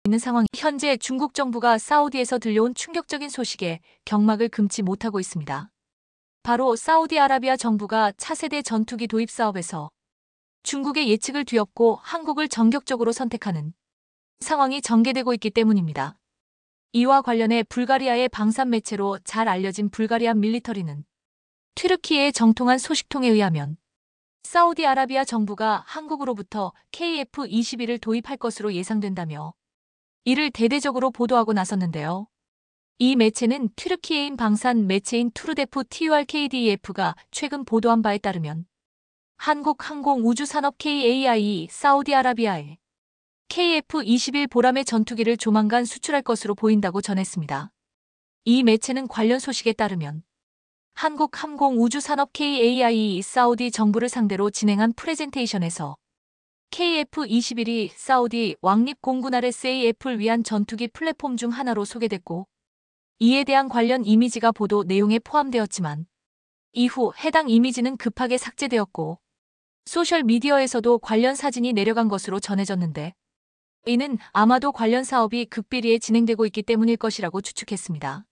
있는 상황. 현재 중국 정부가 사우디에서 들려온 충격적인 소식에 경막을 금치 못하고 있습니다. 바로 사우디아라비아 정부가 차세대 전투기 도입 사업에서 중국의 예측을 뒤엎고 한국을 전격적으로 선택하는 상황이 전개되고 있기 때문입니다. 이와 관련해 불가리아의 방산 매체로 잘 알려진 불가리아 밀리터리는 튀르키예의 정통한 소식통에 의하면 사우디아라비아 정부가 한국으로부터 KF-21을 도입할 것으로 예상된다며 이를 대대적으로 보도하고 나섰는데요. 이 매체는 튀르키예인 방산 매체인 투르데프 TURKDEF가 최근 보도한 바에 따르면 한국항공우주산업 KAIE 사우디아라비아에 KF-21 보람의 전투기를 조만간 수출할 것으로 보인다고 전했습니다. 이 매체는 관련 소식에 따르면 한국항공우주산업 KAIE 사우디 정부를 상대로 진행한 프레젠테이션에서 KF-21이 사우디 왕립 공군 RSAF를 위한 전투기 플랫폼 중 하나로 소개됐고 이에 대한 관련 이미지가 보도 내용에 포함되었지만 이후 해당 이미지는 급하게 삭제되었고 소셜미디어에서도 관련 사진이 내려간 것으로 전해졌는데 이는 아마도 관련 사업이 극비리에 진행되고 있기 때문일 것이라고 추측했습니다.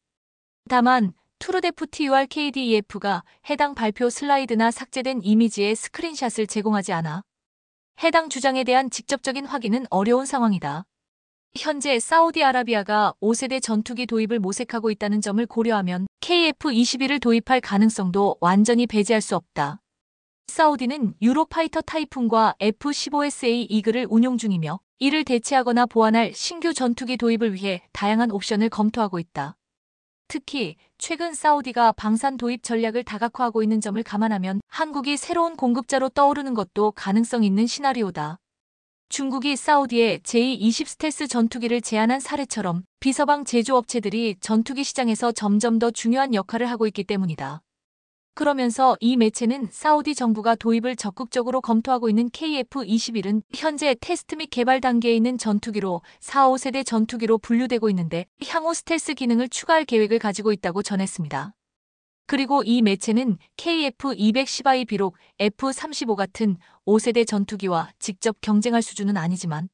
다만 투르데프 TURKDEF가 해당 발표 슬라이드나 삭제된 이미지의 스크린샷을 제공하지 않아 해당 주장에 대한 직접적인 확인은 어려운 상황이다. 현재 사우디아라비아가 5세대 전투기 도입을 모색하고 있다는 점을 고려하면 KF-21을 도입할 가능성도 완전히 배제할 수 없다. 사우디는 유로파이터 타이푼과 F-15SA 이글을 운용 중이며 이를 대체하거나 보완할 신규 전투기 도입을 위해 다양한 옵션을 검토하고 있다. 특히 최근 사우디가 방산 도입 전략을 다각화하고 있는 점을 감안하면 한국이 새로운 공급자로 떠오르는 것도 가능성 있는 시나리오다. 중국이 사우디에 제20 스텔스 전투기를 제안한 사례처럼 비서방 제조업체들이 전투기 시장에서 점점 더 중요한 역할을 하고 있기 때문이다. 그러면서 이 매체는 사우디 정부가 도입을 적극적으로 검토하고 있는 KF-21은 현재 테스트 및 개발 단계에 있는 전투기로 4, 5세대 전투기로 분류되고 있는데 향후 스텔스 기능을 추가할 계획을 가지고 있다고 전했습니다. 그리고 이 매체는 KF-210이 비록 F-35 같은 5세대 전투기와 직접 경쟁할 수준은 아니지만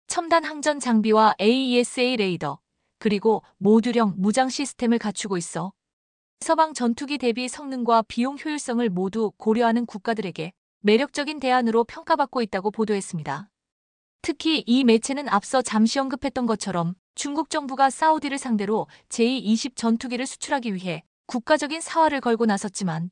첨단 항전 장비와 AESA 레이더, 그리고 모듈형 무장 시스템을 갖추고 있어 서방 전투기 대비 성능과 비용 효율성을 모두 고려하는 국가들에게 매력적인 대안으로 평가받고 있다고 보도했습니다. 특히 이 매체는 앞서 잠시 언급했던 것처럼 중국 정부가 사우디를 상대로 제20 전투기를 수출하기 위해 국가적인 사활을 걸고 나섰지만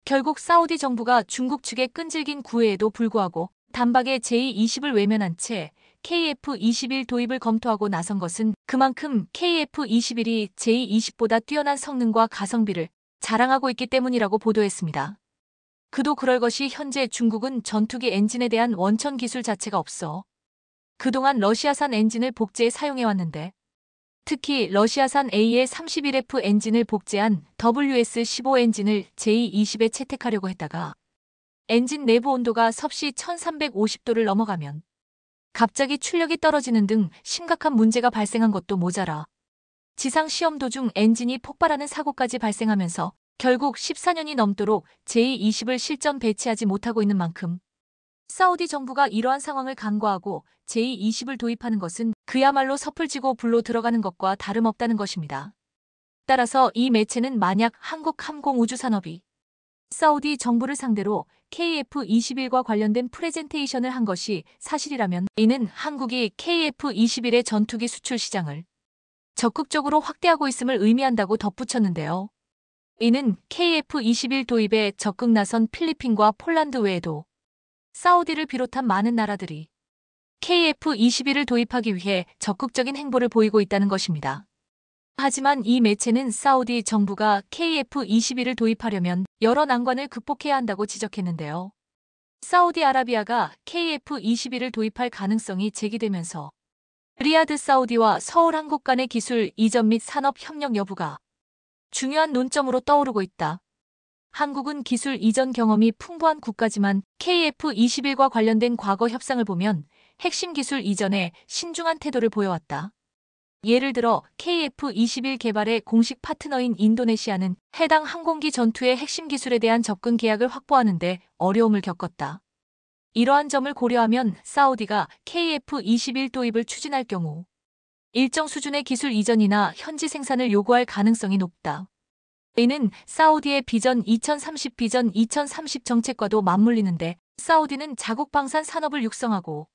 결국 사우디 정부가 중국 측의 끈질긴 구애에도 불구하고 단박에 제20을 외면한 채 KF-21 도입을 검토하고 나선 것은 그만큼 KF-21이 제20보다 뛰어난 성능과 가성비를 자랑하고 있기 때문이라고 보도했습니다. 그도 그럴 것이 현재 중국은 전투기 엔진에 대한 원천 기술 자체가 없어 그동안 러시아산 엔진을 복제해 사용해왔는데 특히 러시아산 AL-31F 엔진을 복제한 WS-15 엔진을 제20에 채택하려고 했다가 엔진 내부 온도가 섭씨 1350도를 넘어가면 갑자기 출력이 떨어지는 등 심각한 문제가 발생한 것도 모자라 지상 시험 도중 엔진이 폭발하는 사고까지 발생하면서 결국 14년이 넘도록 제20을 실전 배치하지 못하고 있는 만큼 사우디 정부가 이러한 상황을 간과하고 제20을 도입하는 것은 그야말로 섣불지고 불로 들어가는 것과 다름없다는 것입니다. 따라서 이 매체는 만약 한국항공우주산업이 사우디 정부를 상대로 KF-21과 관련된 프레젠테이션을 한 것이 사실이라면 이는 한국이 KF-21의 전투기 수출 시장을 적극적으로 확대하고 있음을 의미한다고 덧붙였는데요. 이는 KF-21 도입에 적극 나선 필리핀과 폴란드 외에도 사우디를 비롯한 많은 나라들이 KF-21을 도입하기 위해 적극적인 행보를 보이고 있다는 것입니다. 하지만 이 매체는 사우디 정부가 KF-21을 도입하려면 여러 난관을 극복해야 한다고 지적했는데요. 사우디아라비아가 KF-21을 도입할 가능성이 제기되면서 리야드 사우디와 서울 한국 간의 기술 이전 및 산업 협력 여부가 중요한 논점으로 떠오르고 있다. 한국은 기술 이전 경험이 풍부한 국가지만 KF-21과 관련된 과거 협상을 보면 핵심 기술 이전에 신중한 태도를 보여왔다. 예를 들어 KF-21 개발의 공식 파트너인 인도네시아는 해당 항공기 전투의 핵심 기술에 대한 접근 계약을 확보하는 데 어려움을 겪었다. 이러한 점을 고려하면 사우디가 KF-21 도입을 추진할 경우 일정 수준의 기술 이전이나 현지 생산을 요구할 가능성이 높다. 이는 사우디의 비전 2030 정책과도 맞물리는데, 사우디는 자국 방산 산업을 육성하고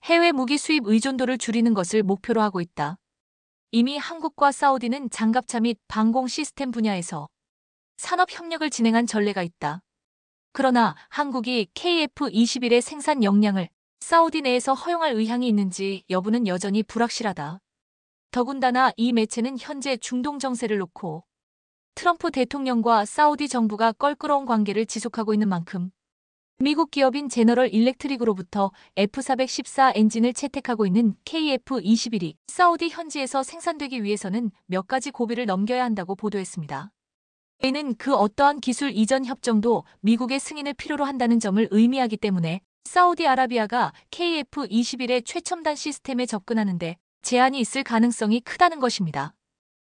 해외 무기 수입 의존도를 줄이는 것을 목표로 하고 있다. 이미 한국과 사우디는 장갑차 및 방공 시스템 분야에서 산업 협력을 진행한 전례가 있다. 그러나 한국이 KF-21의 생산 역량을 사우디 내에서 허용할 의향이 있는지 여부는 여전히 불확실하다. 더군다나 이 매체는 현재 중동 정세를 놓고 트럼프 대통령과 사우디 정부가 껄끄러운 관계를 지속하고 있는 만큼 미국 기업인 제너럴 일렉트릭으로부터 F414 엔진을 채택하고 있는 KF-21이 사우디 현지에서 생산되기 위해서는 몇 가지 고비를 넘겨야 한다고 보도했습니다. 이는 그 어떠한 기술 이전 협정도 미국의 승인을 필요로 한다는 점을 의미하기 때문에 사우디아라비아가 KF-21의 최첨단 시스템에 접근하는데 제한이 있을 가능성이 크다는 것입니다.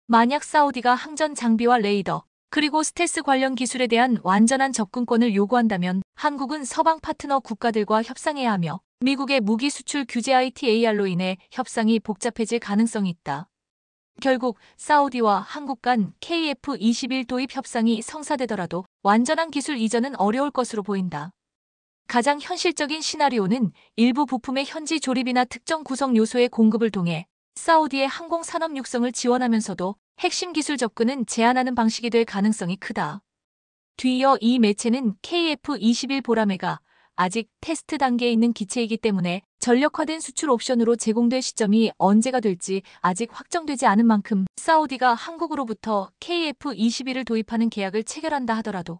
만약 사우디가 항전 장비와 레이더, 그리고 스텔스 관련 기술에 대한 완전한 접근권을 요구한다면 한국은 서방 파트너 국가들과 협상해야 하며 미국의 무기 수출 규제 ITAR로 인해 협상이 복잡해질 가능성이 있다. 결국 사우디와 한국 간 KF-21 도입 협상이 성사되더라도 완전한 기술 이전은 어려울 것으로 보인다. 가장 현실적인 시나리오는 일부 부품의 현지 조립이나 특정 구성 요소의 공급을 통해 사우디의 항공 산업 육성을 지원하면서도 핵심 기술 접근은 제한하는 방식이 될 가능성이 크다. 뒤이어 이 매체는 KF-21 보라매가 아직 테스트 단계에 있는 기체이기 때문에 전력화된 수출 옵션으로 제공될 시점이 언제가 될지 아직 확정되지 않은 만큼 사우디가 한국으로부터 KF-21을 도입하는 계약을 체결한다 하더라도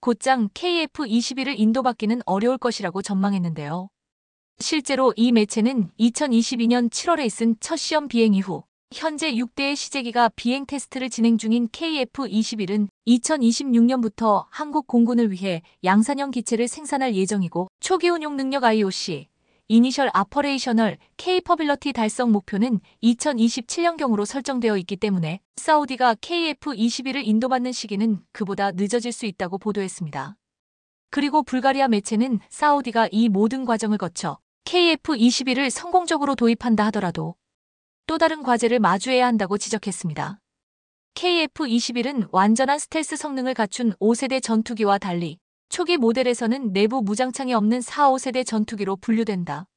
곧장 KF-21을 인도받기는 어려울 것이라고 전망했는데요. 실제로 이 매체는 2022년 7월에 있은 첫 시험 비행 이후 현재 6대의 시제기가 비행 테스트를 진행 중인 KF-21은 2026년부터 한국 공군을 위해 양산형 기체를 생산할 예정이고 초기 운용 능력 IOC, 이니셜 아퍼레이셔널 케이퍼빌러티 달성 목표는 2027년경으로 설정되어 있기 때문에 사우디가 KF-21을 인도받는 시기는 그보다 늦어질 수 있다고 보도했습니다. 그리고 불가리아 매체는 사우디가 이 모든 과정을 거쳐 KF-21을 성공적으로 도입한다 하더라도 또 다른 과제를 마주해야 한다고 지적했습니다. KF-21은 완전한 스텔스 성능을 갖춘 5세대 전투기와 달리 초기 모델에서는 내부 무장창이 없는 4, 5세대 전투기로 분류된다.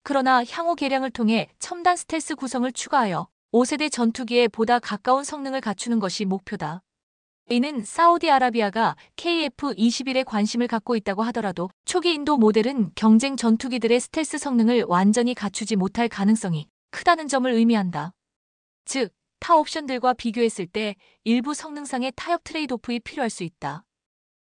그러나 향후 개량을 통해 첨단 스텔스 구성을 추가하여 5세대 전투기에 보다 가까운 성능을 갖추는 것이 목표다. 이는 사우디아라비아가 KF-21에 관심을 갖고 있다고 하더라도 초기 인도 모델은 경쟁 전투기들의 스텔스 성능을 완전히 갖추지 못할 가능성이 크다는 점을 의미한다. 즉, 타 옵션들과 비교했을 때 일부 성능상의 타협 트레이드오프가 필요할 수 있다.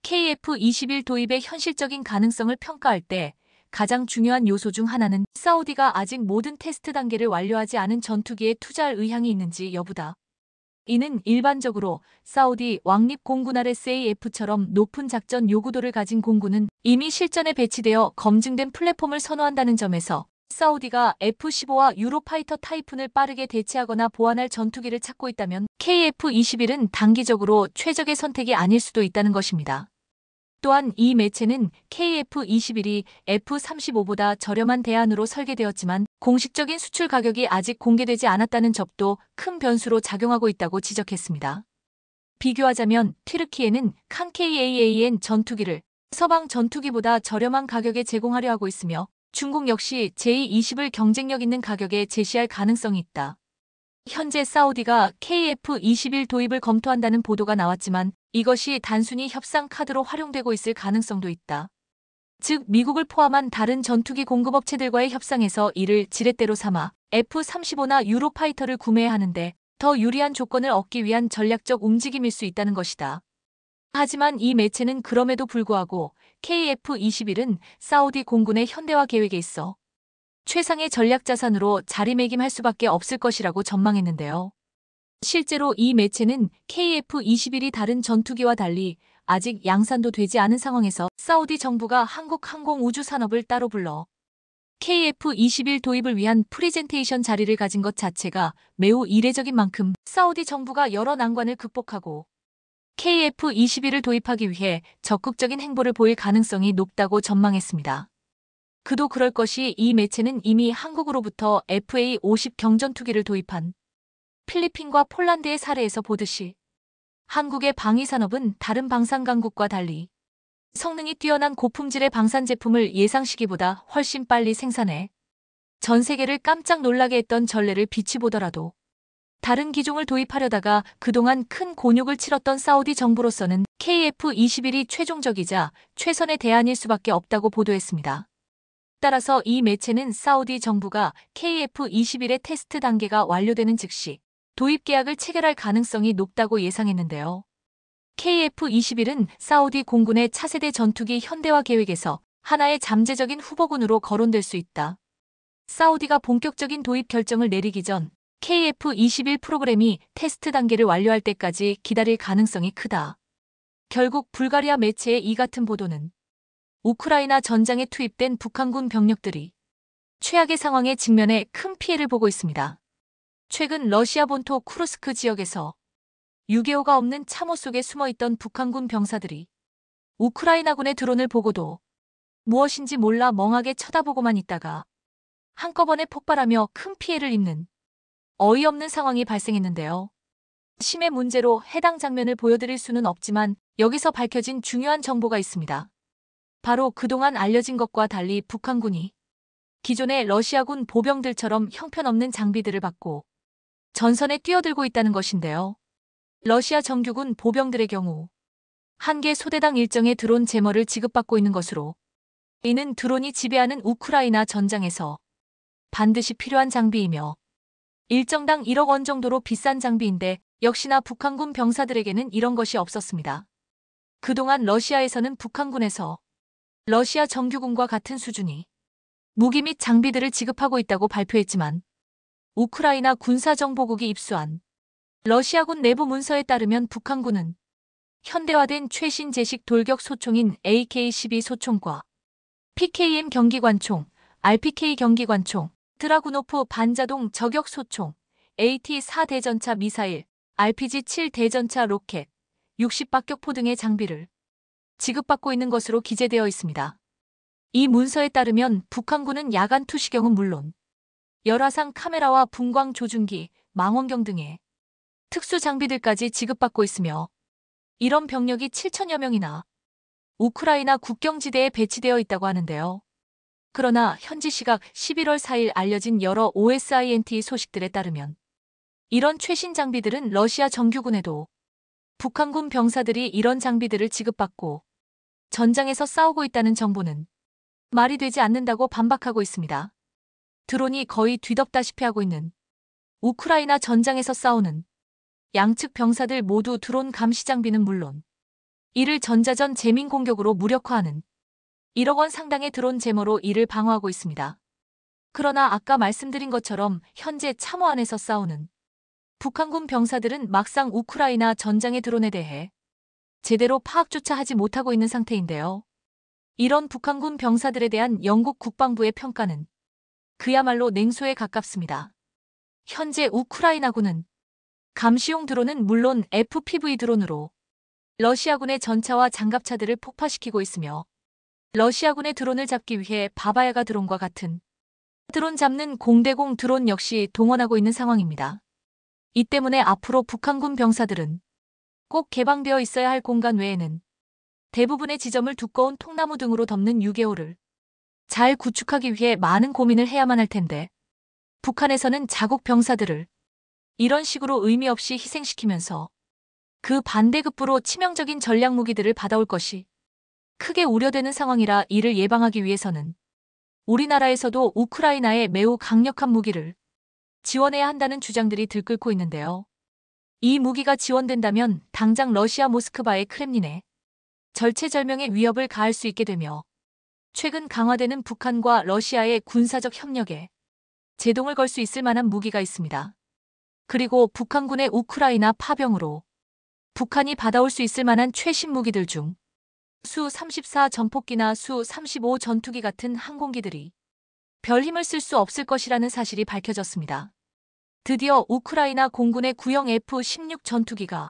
KF-21 도입의 현실적인 가능성을 평가할 때 가장 중요한 요소 중 하나는 사우디가 아직 모든 테스트 단계를 완료하지 않은 전투기에 투자할 의향이 있는지 여부다. 이는 일반적으로 사우디 왕립 공군 RSAF처럼 높은 작전 요구도를 가진 공군은 이미 실전에 배치되어 검증된 플랫폼을 선호한다는 점에서 사우디가 F-15와 유로파이터 타이푼을 빠르게 대체하거나 보완할 전투기를 찾고 있다면 KF-21은 단기적으로 최적의 선택이 아닐 수도 있다는 것입니다. 또한 이 매체는 KF-21이 F-35보다 저렴한 대안으로 설계되었지만 공식적인 수출 가격이 아직 공개되지 않았다는 점도 큰 변수로 작용하고 있다고 지적했습니다. 비교하자면 튀르키예는 칸 KAAN 전투기를 서방 전투기보다 저렴한 가격에 제공하려 하고 있으며 중국 역시 J-20을 경쟁력 있는 가격에 제시할 가능성이 있다. 현재 사우디가 KF-21 도입을 검토한다는 보도가 나왔지만 이것이 단순히 협상 카드로 활용되고 있을 가능성도 있다. 즉 미국을 포함한 다른 전투기 공급업체들과의 협상에서 이를 지렛대로 삼아 F-35나 유로파이터를 구매해야 하는데 더 유리한 조건을 얻기 위한 전략적 움직임일 수 있다는 것이다. 하지만 이 매체는 그럼에도 불구하고 KF-21은 사우디 공군의 현대화 계획에 있어 최상의 전략 자산으로 자리매김할 수밖에 없을 것이라고 전망했는데요. 실제로 이 매체는 KF-21이 다른 전투기와 달리 아직 양산도 되지 않은 상황에서 사우디 정부가 한국 항공우주 산업을 따로 불러 KF-21 도입을 위한 프리젠테이션 자리를 가진 것 자체가 매우 이례적인 만큼 사우디 정부가 여러 난관을 극복하고 KF-21을 도입하기 위해 적극적인 행보를 보일 가능성이 높다고 전망했습니다. 그도 그럴 것이 이 매체는 이미 한국으로부터 FA-50 경전투기를 도입한 필리핀과 폴란드의 사례에서 보듯이 한국의 방위산업은 다른 방산 강국과 달리 성능이 뛰어난 고품질의 방산 제품을 예상 시기보다 훨씬 빨리 생산해 전 세계를 깜짝 놀라게 했던 전례를 비치 보더라도 다른 기종을 도입하려다가 그동안 큰 곤욕을 치렀던 사우디 정부로서는 KF-21이 최종적이자 최선의 대안일 수밖에 없다고 보도했습니다. 따라서 이 매체는 사우디 정부가 KF-21의 테스트 단계가 완료되는 즉시 도입 계약을 체결할 가능성이 높다고 예상했는데요. KF-21은 사우디 공군의 차세대 전투기 현대화 계획에서 하나의 잠재적인 후보군으로 거론될 수 있다. 사우디가 본격적인 도입 결정을 내리기 전 KF-21 프로그램이 테스트 단계를 완료할 때까지 기다릴 가능성이 크다. 결국 불가리아 매체의 이 같은 보도는 우크라이나 전장에 투입된 북한군 병력들이 최악의 상황에 직면해 큰 피해를 보고 있습니다. 최근 러시아 본토 쿠르스크 지역에서 유개호가 없는 참호 속에 숨어있던 북한군 병사들이 우크라이나군의 드론을 보고도 무엇인지 몰라 멍하게 쳐다보고만 있다가 한꺼번에 폭발하며 큰 피해를 입는 어이없는 상황이 발생했는데요. 심의 문제로 해당 장면을 보여드릴 수는 없지만 여기서 밝혀진 중요한 정보가 있습니다. 바로 그동안 알려진 것과 달리 북한군이 기존의 러시아군 보병들처럼 형편없는 장비들을 받고 전선에 뛰어들고 있다는 것인데요. 러시아 정규군 보병들의 경우 한 개 소대당 일정의 드론 제머를 지급받고 있는 것으로 이는 드론이 지배하는 우크라이나 전장에서 반드시 필요한 장비이며 일정당 1억 원 정도로 비싼 장비인데 역시나 북한군 병사들에게는 이런 것이 없었습니다. 그동안 러시아에서는 북한군에서 러시아 정규군과 같은 수준이 무기 및 장비들을 지급하고 있다고 발표했지만 우크라이나 군사정보국이 입수한 러시아군 내부 문서에 따르면 북한군은 현대화된 최신 제식 돌격 소총인 AK-12 소총과 PKM 경기관총, RPK 경기관총, 드라구노프 반자동 저격 소총, AT-4 대전차 미사일, RPG-7 대전차 로켓, 60박격포 등의 장비를 지급받고 있는 것으로 기재되어 있습니다. 이 문서에 따르면 북한군은 야간 투시경은 물론 열화상 카메라와 분광 조준기, 망원경 등의 특수 장비들까지 지급받고 있으며 이런 병력이 7천여 명이나 우크라이나 국경지대에 배치되어 있다고 하는데요. 그러나 현지 시각 11월 4일 알려진 여러 OSINT 소식들에 따르면 이런 최신 장비들은 러시아 정규군에도 북한군 병사들이 이런 장비들을 지급받고 전장에서 싸우고 있다는 정보는 말이 되지 않는다고 반박하고 있습니다. 드론이 거의 뒤덮다시피 하고 있는 우크라이나 전장에서 싸우는 양측 병사들 모두 드론 감시 장비는 물론 이를 전자전 재민 공격으로 무력화하는 1억 원 상당의 드론 제머로 이를 방어하고 있습니다. 그러나 아까 말씀드린 것처럼 현재 참호 안에서 싸우는 북한군 병사들은 막상 우크라이나 전장의 드론에 대해 제대로 파악조차 하지 못하고 있는 상태인데요. 이런 북한군 병사들에 대한 영국 국방부의 평가는 그야말로 냉소에 가깝습니다. 현재 우크라이나군은 감시용 드론은 물론 FPV 드론으로 러시아군의 전차와 장갑차들을 폭파시키고 있으며 러시아군의 드론을 잡기 위해 바바야가 드론과 같은 드론 잡는 공대공 드론 역시 동원하고 있는 상황입니다. 이 때문에 앞으로 북한군 병사들은 꼭 개방되어 있어야 할 공간 외에는 대부분의 지점을 두꺼운 통나무 등으로 덮는 유개호를 잘 구축하기 위해 많은 고민을 해야만 할 텐데 북한에서는 자국 병사들을 이런 식으로 의미 없이 희생시키면서 그 반대급부로 치명적인 전략 무기들을 받아올 것이 크게 우려되는 상황이라 이를 예방하기 위해서는 우리나라에서도 우크라이나에 매우 강력한 무기를 지원해야 한다는 주장들이 들끓고 있는데요. 이 무기가 지원된다면 당장 러시아 모스크바의 크렘린에 절체절명의 위협을 가할 수 있게 되며 최근 강화되는 북한과 러시아의 군사적 협력에 제동을 걸 수 있을 만한 무기가 있습니다. 그리고 북한군의 우크라이나 파병으로 북한이 받아올 수 있을 만한 최신 무기들 중 수-34 전폭기나 수-35 전투기 같은 항공기들이 별 힘을 쓸 수 없을 것이라는 사실이 밝혀졌습니다. 드디어 우크라이나 공군의 구형 F-16 전투기가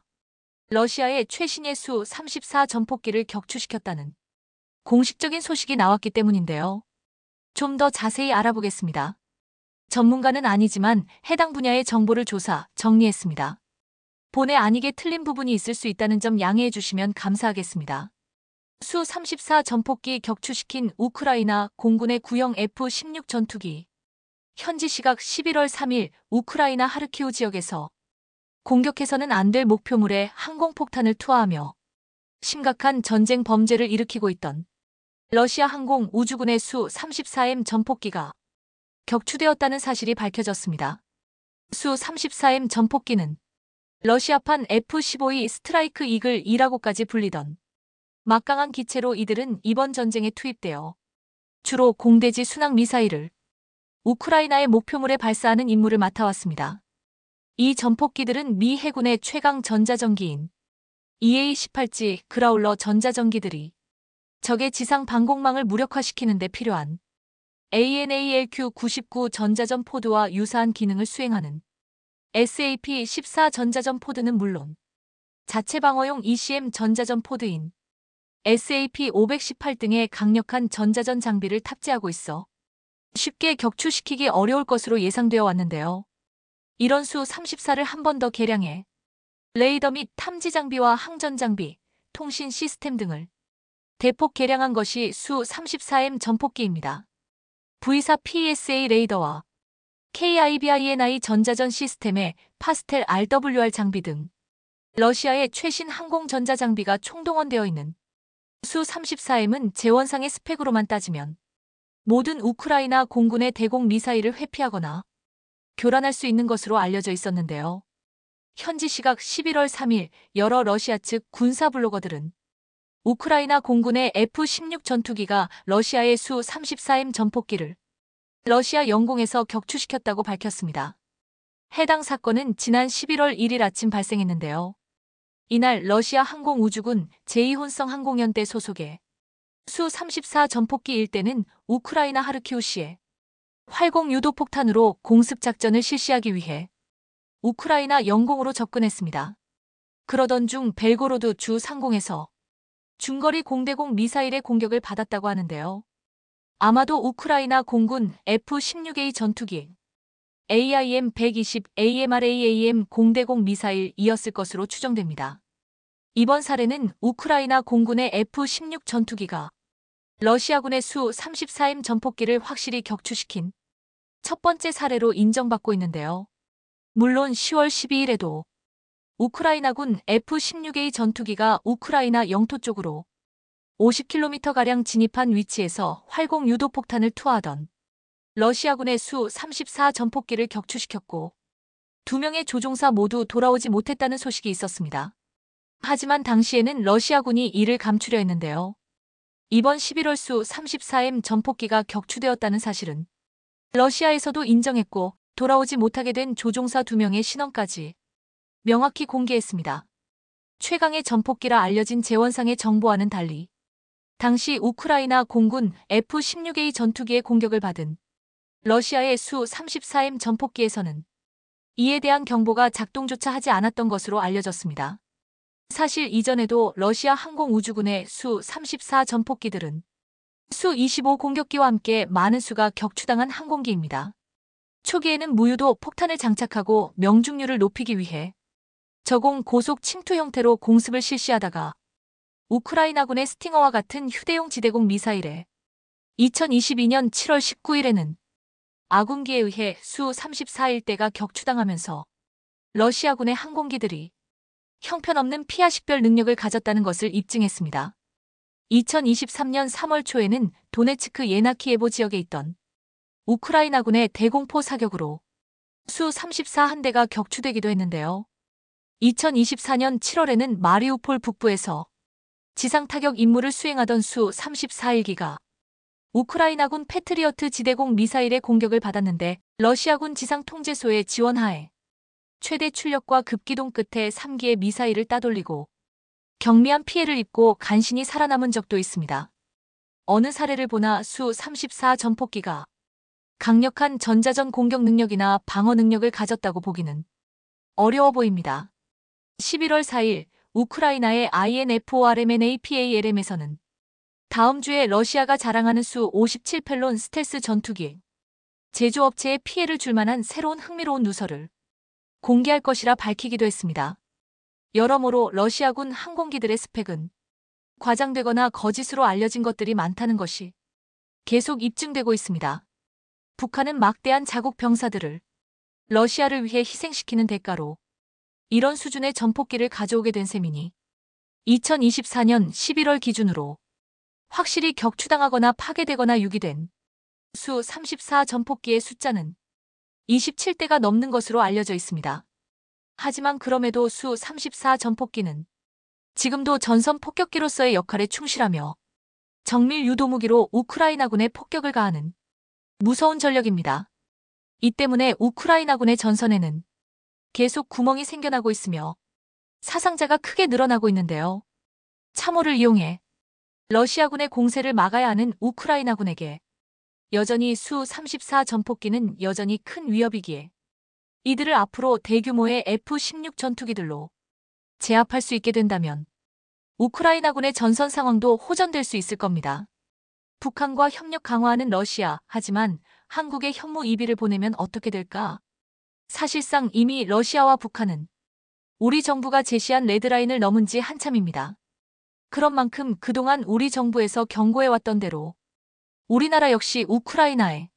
러시아의 최신의 수-34 전폭기를 격추시켰다는 공식적인 소식이 나왔기 때문인데요. 좀 더 자세히 알아보겠습니다. 전문가는 아니지만 해당 분야의 정보를 조사, 정리했습니다. 본의 아니게 틀린 부분이 있을 수 있다는 점 양해해 주시면 감사하겠습니다. 수-34 전폭기 격추시킨 우크라이나 공군의 구형 F-16 전투기. 현지 시각 11월 3일 우크라이나 하르키우 지역에서 공격해서는 안 될 목표물에 항공폭탄을 투하하며 심각한 전쟁 범죄를 일으키고 있던 러시아 항공 우주군의 수-34M 전폭기가 격추되었다는 사실이 밝혀졌습니다. 수-34M 전폭기는 러시아판 F-15E 스트라이크 이글 2라고까지 불리던 막강한 기체로 이들은 이번 전쟁에 투입되어 주로 공대지 순항 미사일을 우크라이나의 목표물에 발사하는 임무를 맡아왔습니다. 이 전폭기들은 미 해군의 최강 전자전기인 EA-18G 그라울러 전자전기들이 적의 지상 방공망을 무력화시키는 데 필요한 ANALQ-99 전자전 포드와 유사한 기능을 수행하는 SAP-14 전자전 포드는 물론 자체 방어용 ECM 전자전 포드인 SAP-518 등의 강력한 전자전 장비를 탑재하고 있어 쉽게 격추시키기 어려울 것으로 예상되어 왔는데요. 이런 수-34를 한 번 더 개량해 레이더 및 탐지 장비와 항전 장비, 통신 시스템 등을 대폭 개량한 것이 수-34M 전폭기입니다. V4 PSA 레이더와 KIBINI 전자전 시스템의 파스텔 RWR 장비 등 러시아의 최신 항공 전자 장비가 총동원되어 있는 수-34M은 재원상의 스펙으로만 따지면 모든 우크라이나 공군의 대공 미사일을 회피하거나 교란할 수 있는 것으로 알려져 있었는데요. 현지 시각 11월 3일 여러 러시아 측 군사 블로거들은 우크라이나 공군의 F-16 전투기가 러시아의 수-34M 전폭기를 러시아 영공에서 격추시켰다고 밝혔습니다. 해당 사건은 지난 11월 1일 아침 발생했는데요. 이날 러시아 항공우주군 제2혼성 항공연대 소속의 수-34 전폭기 일대는 우크라이나 하르키우시에 활공 유도폭탄으로 공습작전을 실시하기 위해 우크라이나 영공으로 접근했습니다. 그러던 중 벨고로드 주 상공에서 중거리 공대공 미사일의 공격을 받았다고 하는데요. 아마도 우크라이나 공군 F-16A 전투기 AIM-120 AMRAAM 공대공 미사일이었을 것으로 추정됩니다. 이번 사례는 우크라이나 공군의 F-16 전투기가 러시아군의 수-34M 전폭기를 확실히 격추시킨 첫 번째 사례로 인정받고 있는데요. 물론 10월 12일에도 우크라이나군 F-16A 전투기가 우크라이나 영토 쪽으로 50km가량 진입한 위치에서 활공 유도폭탄을 투하하던 러시아군의 수-34 전폭기를 격추시켰고 2명의 조종사 모두 돌아오지 못했다는 소식이 있었습니다. 하지만 당시에는 러시아군이 이를 감추려 했는데요. 이번 11월 수-34M 전폭기가 격추되었다는 사실은 러시아에서도 인정했고 돌아오지 못하게 된 조종사 2명의 신원까지 명확히 공개했습니다. 최강의 전폭기라 알려진 재원상의 정보와는 달리 당시 우크라이나 공군 F-16A 전투기의 공격을 받은 러시아의 수-34M 전폭기에서는 이에 대한 경보가 작동조차 하지 않았던 것으로 알려졌습니다. 사실 이전에도 러시아 항공우주군의 수-34 전폭기들은 수-25 공격기와 함께 많은 수가 격추당한 항공기입니다. 초기에는 무유도 폭탄을 장착하고 명중률을 높이기 위해 저공 고속 침투 형태로 공습을 실시하다가 우크라이나군의 스팅어와 같은 휴대용 지대공 미사일에 2022년 7월 19일에는 아군기에 의해 수-34일대가 격추당하면서 러시아군의 항공기들이 형편없는 피하식별 능력을 가졌다는 것을 입증했습니다. 2023년 3월 초에는 도네츠크 예나키예보 지역에 있던 우크라이나군의 대공포 사격으로 수-34 한 대가 격추되기도 했는데요. 2024년 7월에는 마리우폴 북부에서 지상 타격 임무를 수행하던 수-34일기가 우크라이나군 패트리어트 지대공 미사일의 공격을 받았는데 러시아군 지상 통제소의 지원하에 최대 출력과 급기동 끝에 3기의 미사일을 따돌리고 경미한 피해를 입고 간신히 살아남은 적도 있습니다. 어느 사례를 보나 수-34 전폭기가 강력한 전자전 공격 능력이나 방어 능력을 가졌다고 보기는 어려워 보입니다. 11월 4일 우크라이나의 INFORMNAPALM에서는 다음 주에 러시아가 자랑하는 수 57펠론 스텔스 전투기. 제조업체에 피해를 줄 만한 새로운 흥미로운 누설을 공개할 것이라 밝히기도 했습니다. 여러모로 러시아군 항공기들의 스펙은 과장되거나 거짓으로 알려진 것들이 많다는 것이 계속 입증되고 있습니다. 북한은 막대한 자국 병사들을 러시아를 위해 희생시키는 대가로 이런 수준의 전폭기를 가져오게 된 셈이니 2024년 11월 기준으로 확실히 격추당하거나 파괴되거나 유기된 수 34 전폭기의 숫자는 27대가 넘는 것으로 알려져 있습니다. 하지만 그럼에도 수 34 전폭기는 지금도 전선 폭격기로서의 역할에 충실하며 정밀 유도무기로 우크라이나군에 폭격을 가하는 무서운 전력입니다. 이 때문에 우크라이나군의 전선에는 계속 구멍이 생겨나고 있으며 사상자가 크게 늘어나고 있는데요. 참호를 이용해 러시아군의 공세를 막아야 하는 우크라이나군에게 여전히 수 34 전폭기는 여전히 큰 위협이기에 이들을 앞으로 대규모의 F-16 전투기들로 제압할 수 있게 된다면 우크라이나군의 전선 상황도 호전될 수 있을 겁니다. 북한과 협력 강화하는 러시아, 하지만 한국에 현무 이비를 보내면 어떻게 될까? 사실상 이미 러시아와 북한은 우리 정부가 제시한 레드라인을 넘은 지 한참입니다. 그런 만큼 그동안 우리 정부에서 경고해왔던 대로 우리나라 역시 우크라이나에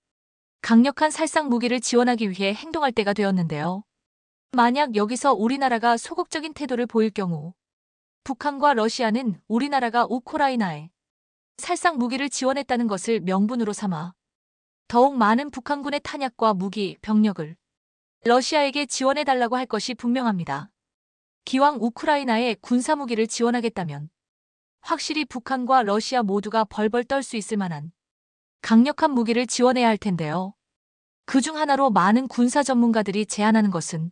강력한 살상 무기를 지원하기 위해 행동할 때가 되었는데요. 만약 여기서 우리나라가 소극적인 태도를 보일 경우 북한과 러시아는 우리나라가 우크라이나에 살상 무기를 지원했다는 것을 명분으로 삼아 더욱 많은 북한군의 탄약과 무기, 병력을 러시아에게 지원해달라고 할 것이 분명합니다. 기왕 우크라이나에 군사무기를 지원하겠다면 확실히 북한과 러시아 모두가 벌벌 떨 수 있을 만한 강력한 무기를 지원해야 할 텐데요. 그중 하나로 많은 군사 전문가들이 제안하는 것은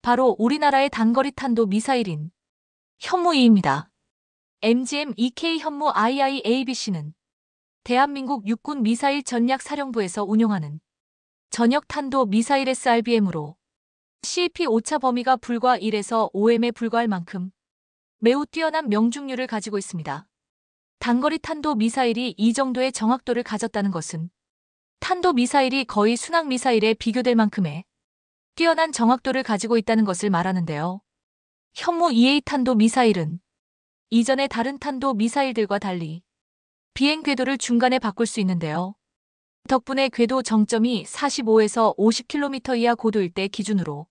바로 우리나라의 단거리 탄도 미사일인 현무2입니다. MGM-2K 현무 IIABC는 대한민국 육군 미사일 전략사령부에서 운용하는 전역 탄도 미사일 SRBM으로 CP 오차 범위가 불과 1에서 5M에 불과할 만큼 매우 뛰어난 명중률을 가지고 있습니다. 단거리 탄도 미사일이 이 정도의 정확도를 가졌다는 것은 탄도 미사일이 거의 순항 미사일에 비교될 만큼의 뛰어난 정확도를 가지고 있다는 것을 말하는데요. 현무 EA 탄도 미사일은 이전의 다른 탄도 미사일들과 달리 비행 궤도를 중간에 바꿀 수 있는데요. 덕분에 궤도 정점이 45에서 50km 이하 고도일 때 기준으로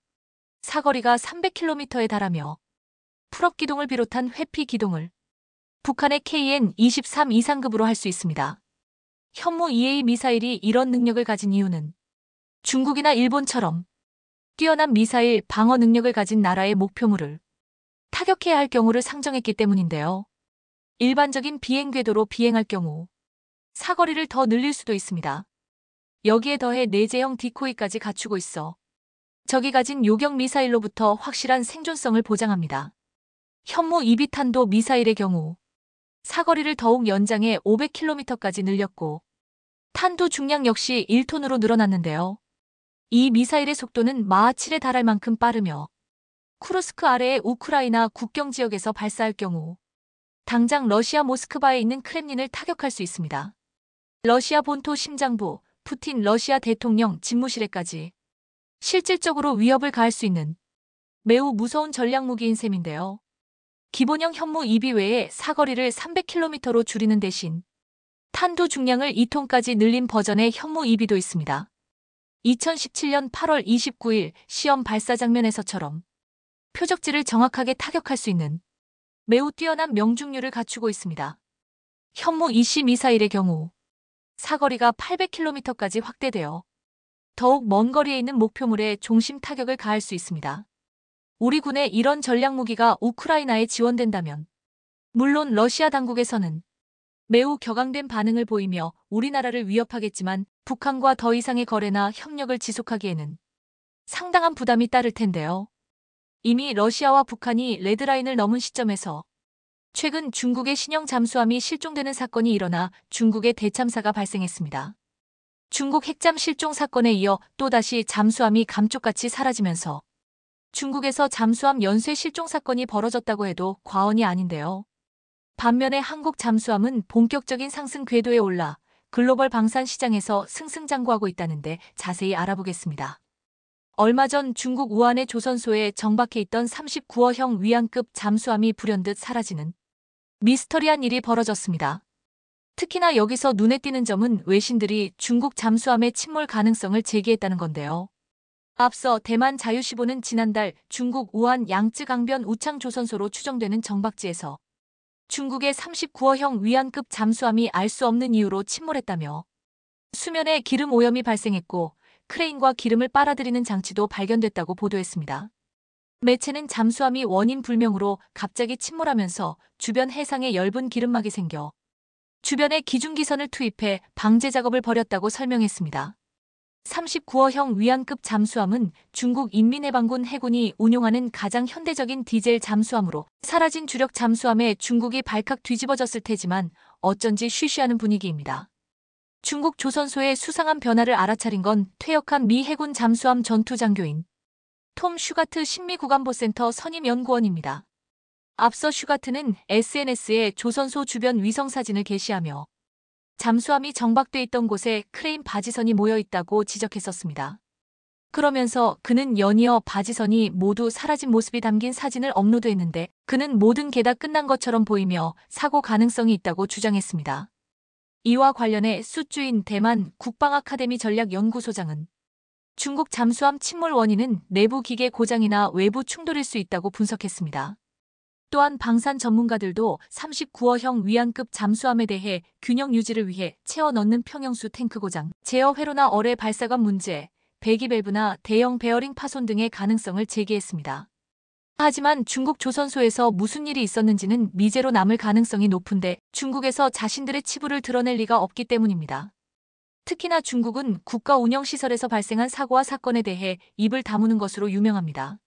사거리가 300km에 달하며 풀업 기동을 비롯한 회피 기동을 북한의 KN-23 이상급으로 할 수 있습니다. 현무 EA 미사일이 이런 능력을 가진 이유는 중국이나 일본처럼 뛰어난 미사일 방어 능력을 가진 나라의 목표물을 타격해야 할 경우를 상정했기 때문인데요. 일반적인 비행 궤도로 비행할 경우 사거리를 더 늘릴 수도 있습니다. 여기에 더해 내재형 디코이까지 갖추고 있어 적이 가진 요격 미사일로부터 확실한 생존성을 보장합니다. 현무 2비탄도 미사일의 경우 사거리를 더욱 연장해 500km까지 늘렸고 탄도 중량 역시 1톤으로 늘어났는데요. 이 미사일의 속도는 마하 7에 달할 만큼 빠르며 쿠르스크 아래의 우크라이나 국경 지역에서 발사할 경우 당장 러시아 모스크바에 있는 크렘린을 타격할 수 있습니다. 러시아 본토 심장부, 푸틴 러시아 대통령 집무실에까지 실질적으로 위협을 가할 수 있는 매우 무서운 전략무기인 셈인데요. 기본형 현무 2비 외에 사거리를 300km로 줄이는 대신 탄도 중량을 2톤까지 늘린 버전의 현무 2비도 있습니다. 2017년 8월 29일 시험 발사 장면에서처럼 표적지를 정확하게 타격할 수 있는 매우 뛰어난 명중률을 갖추고 있습니다. 현무 2C 미사일의 경우 사거리가 800km까지 확대되어 더욱 먼 거리에 있는 목표물에 중심 타격을 가할 수 있습니다. 우리 군의 이런 전략무기가 우크라이나에 지원된다면 물론 러시아 당국에서는 매우 격앙된 반응을 보이며 우리나라를 위협하겠지만 북한과 더 이상의 거래나 협력을 지속하기에는 상당한 부담이 따를 텐데요. 이미 러시아와 북한이 레드라인을 넘은 시점에서 최근 중국의 신형 잠수함이 실종되는 사건이 일어나 중국의 대참사가 발생했습니다. 중국 핵잠 실종 사건에 이어 또다시 잠수함이 감쪽같이 사라지면서 중국에서 잠수함 연쇄 실종 사건이 벌어졌다고 해도 과언이 아닌데요. 반면에 한국 잠수함은 본격적인 상승 궤도에 올라 글로벌 방산 시장에서 승승장구하고 있다는데 자세히 알아보겠습니다. 얼마 전 중국 우한의 조선소에 정박해 있던 39호형 위안급 잠수함이 불현듯 사라지는 미스터리한 일이 벌어졌습니다. 특히나 여기서 눈에 띄는 점은 외신들이 중국 잠수함의 침몰 가능성을 제기했다는 건데요. 앞서 대만 자유시보는 지난달 중국 우한 양쯔강변 우창 조선소로 추정되는 정박지에서 중국의 39호형 위안급 잠수함이 알 수 없는 이유로 침몰했다며 수면에 기름 오염이 발생했고 크레인과 기름을 빨아들이는 장치도 발견됐다고 보도했습니다. 매체는 잠수함이 원인 불명으로 갑자기 침몰하면서 주변 해상에 엷은 기름막이 생겨 주변에 기중기선을 투입해 방제 작업을 벌였다고 설명했습니다. 39호형 위안급 잠수함은 중국 인민해방군 해군이 운용하는 가장 현대적인 디젤 잠수함으로 사라진 주력 잠수함에 중국이 발칵 뒤집어졌을 테지만 어쩐지 쉬쉬하는 분위기입니다. 중국 조선소의 수상한 변화를 알아차린 건 퇴역한 미 해군 잠수함 전투장교인 톰 슈가트 신미국안보센터 선임연구원입니다. 앞서 슈가트는 SNS에 조선소 주변 위성사진을 게시하며 잠수함이 정박돼 있던 곳에 크레인 바지선이 모여 있다고 지적했었습니다. 그러면서 그는 연이어 바지선이 모두 사라진 모습이 담긴 사진을 업로드했는데 그는 모든 게 다 끝난 것처럼 보이며 사고 가능성이 있다고 주장했습니다. 이와 관련해 수주인 대만 국방아카데미 전략연구소장은 중국 잠수함 침몰 원인은 내부 기계 고장이나 외부 충돌일 수 있다고 분석했습니다. 또한 방산 전문가들도 39호형 위안급 잠수함에 대해 균형 유지를 위해 채워 넣는 평형수 탱크 고장, 제어 회로나 어뢰 발사관 문제, 배기 밸브나 대형 베어링 파손 등의 가능성을 제기했습니다. 하지만 중국 조선소에서 무슨 일이 있었는지는 미제로 남을 가능성이 높은데 중국에서 자신들의 치부를 드러낼 리가 없기 때문입니다. 특히나 중국은 국가 운영시설에서 발생한 사고와 사건에 대해 입을 다무는 것으로 유명합니다.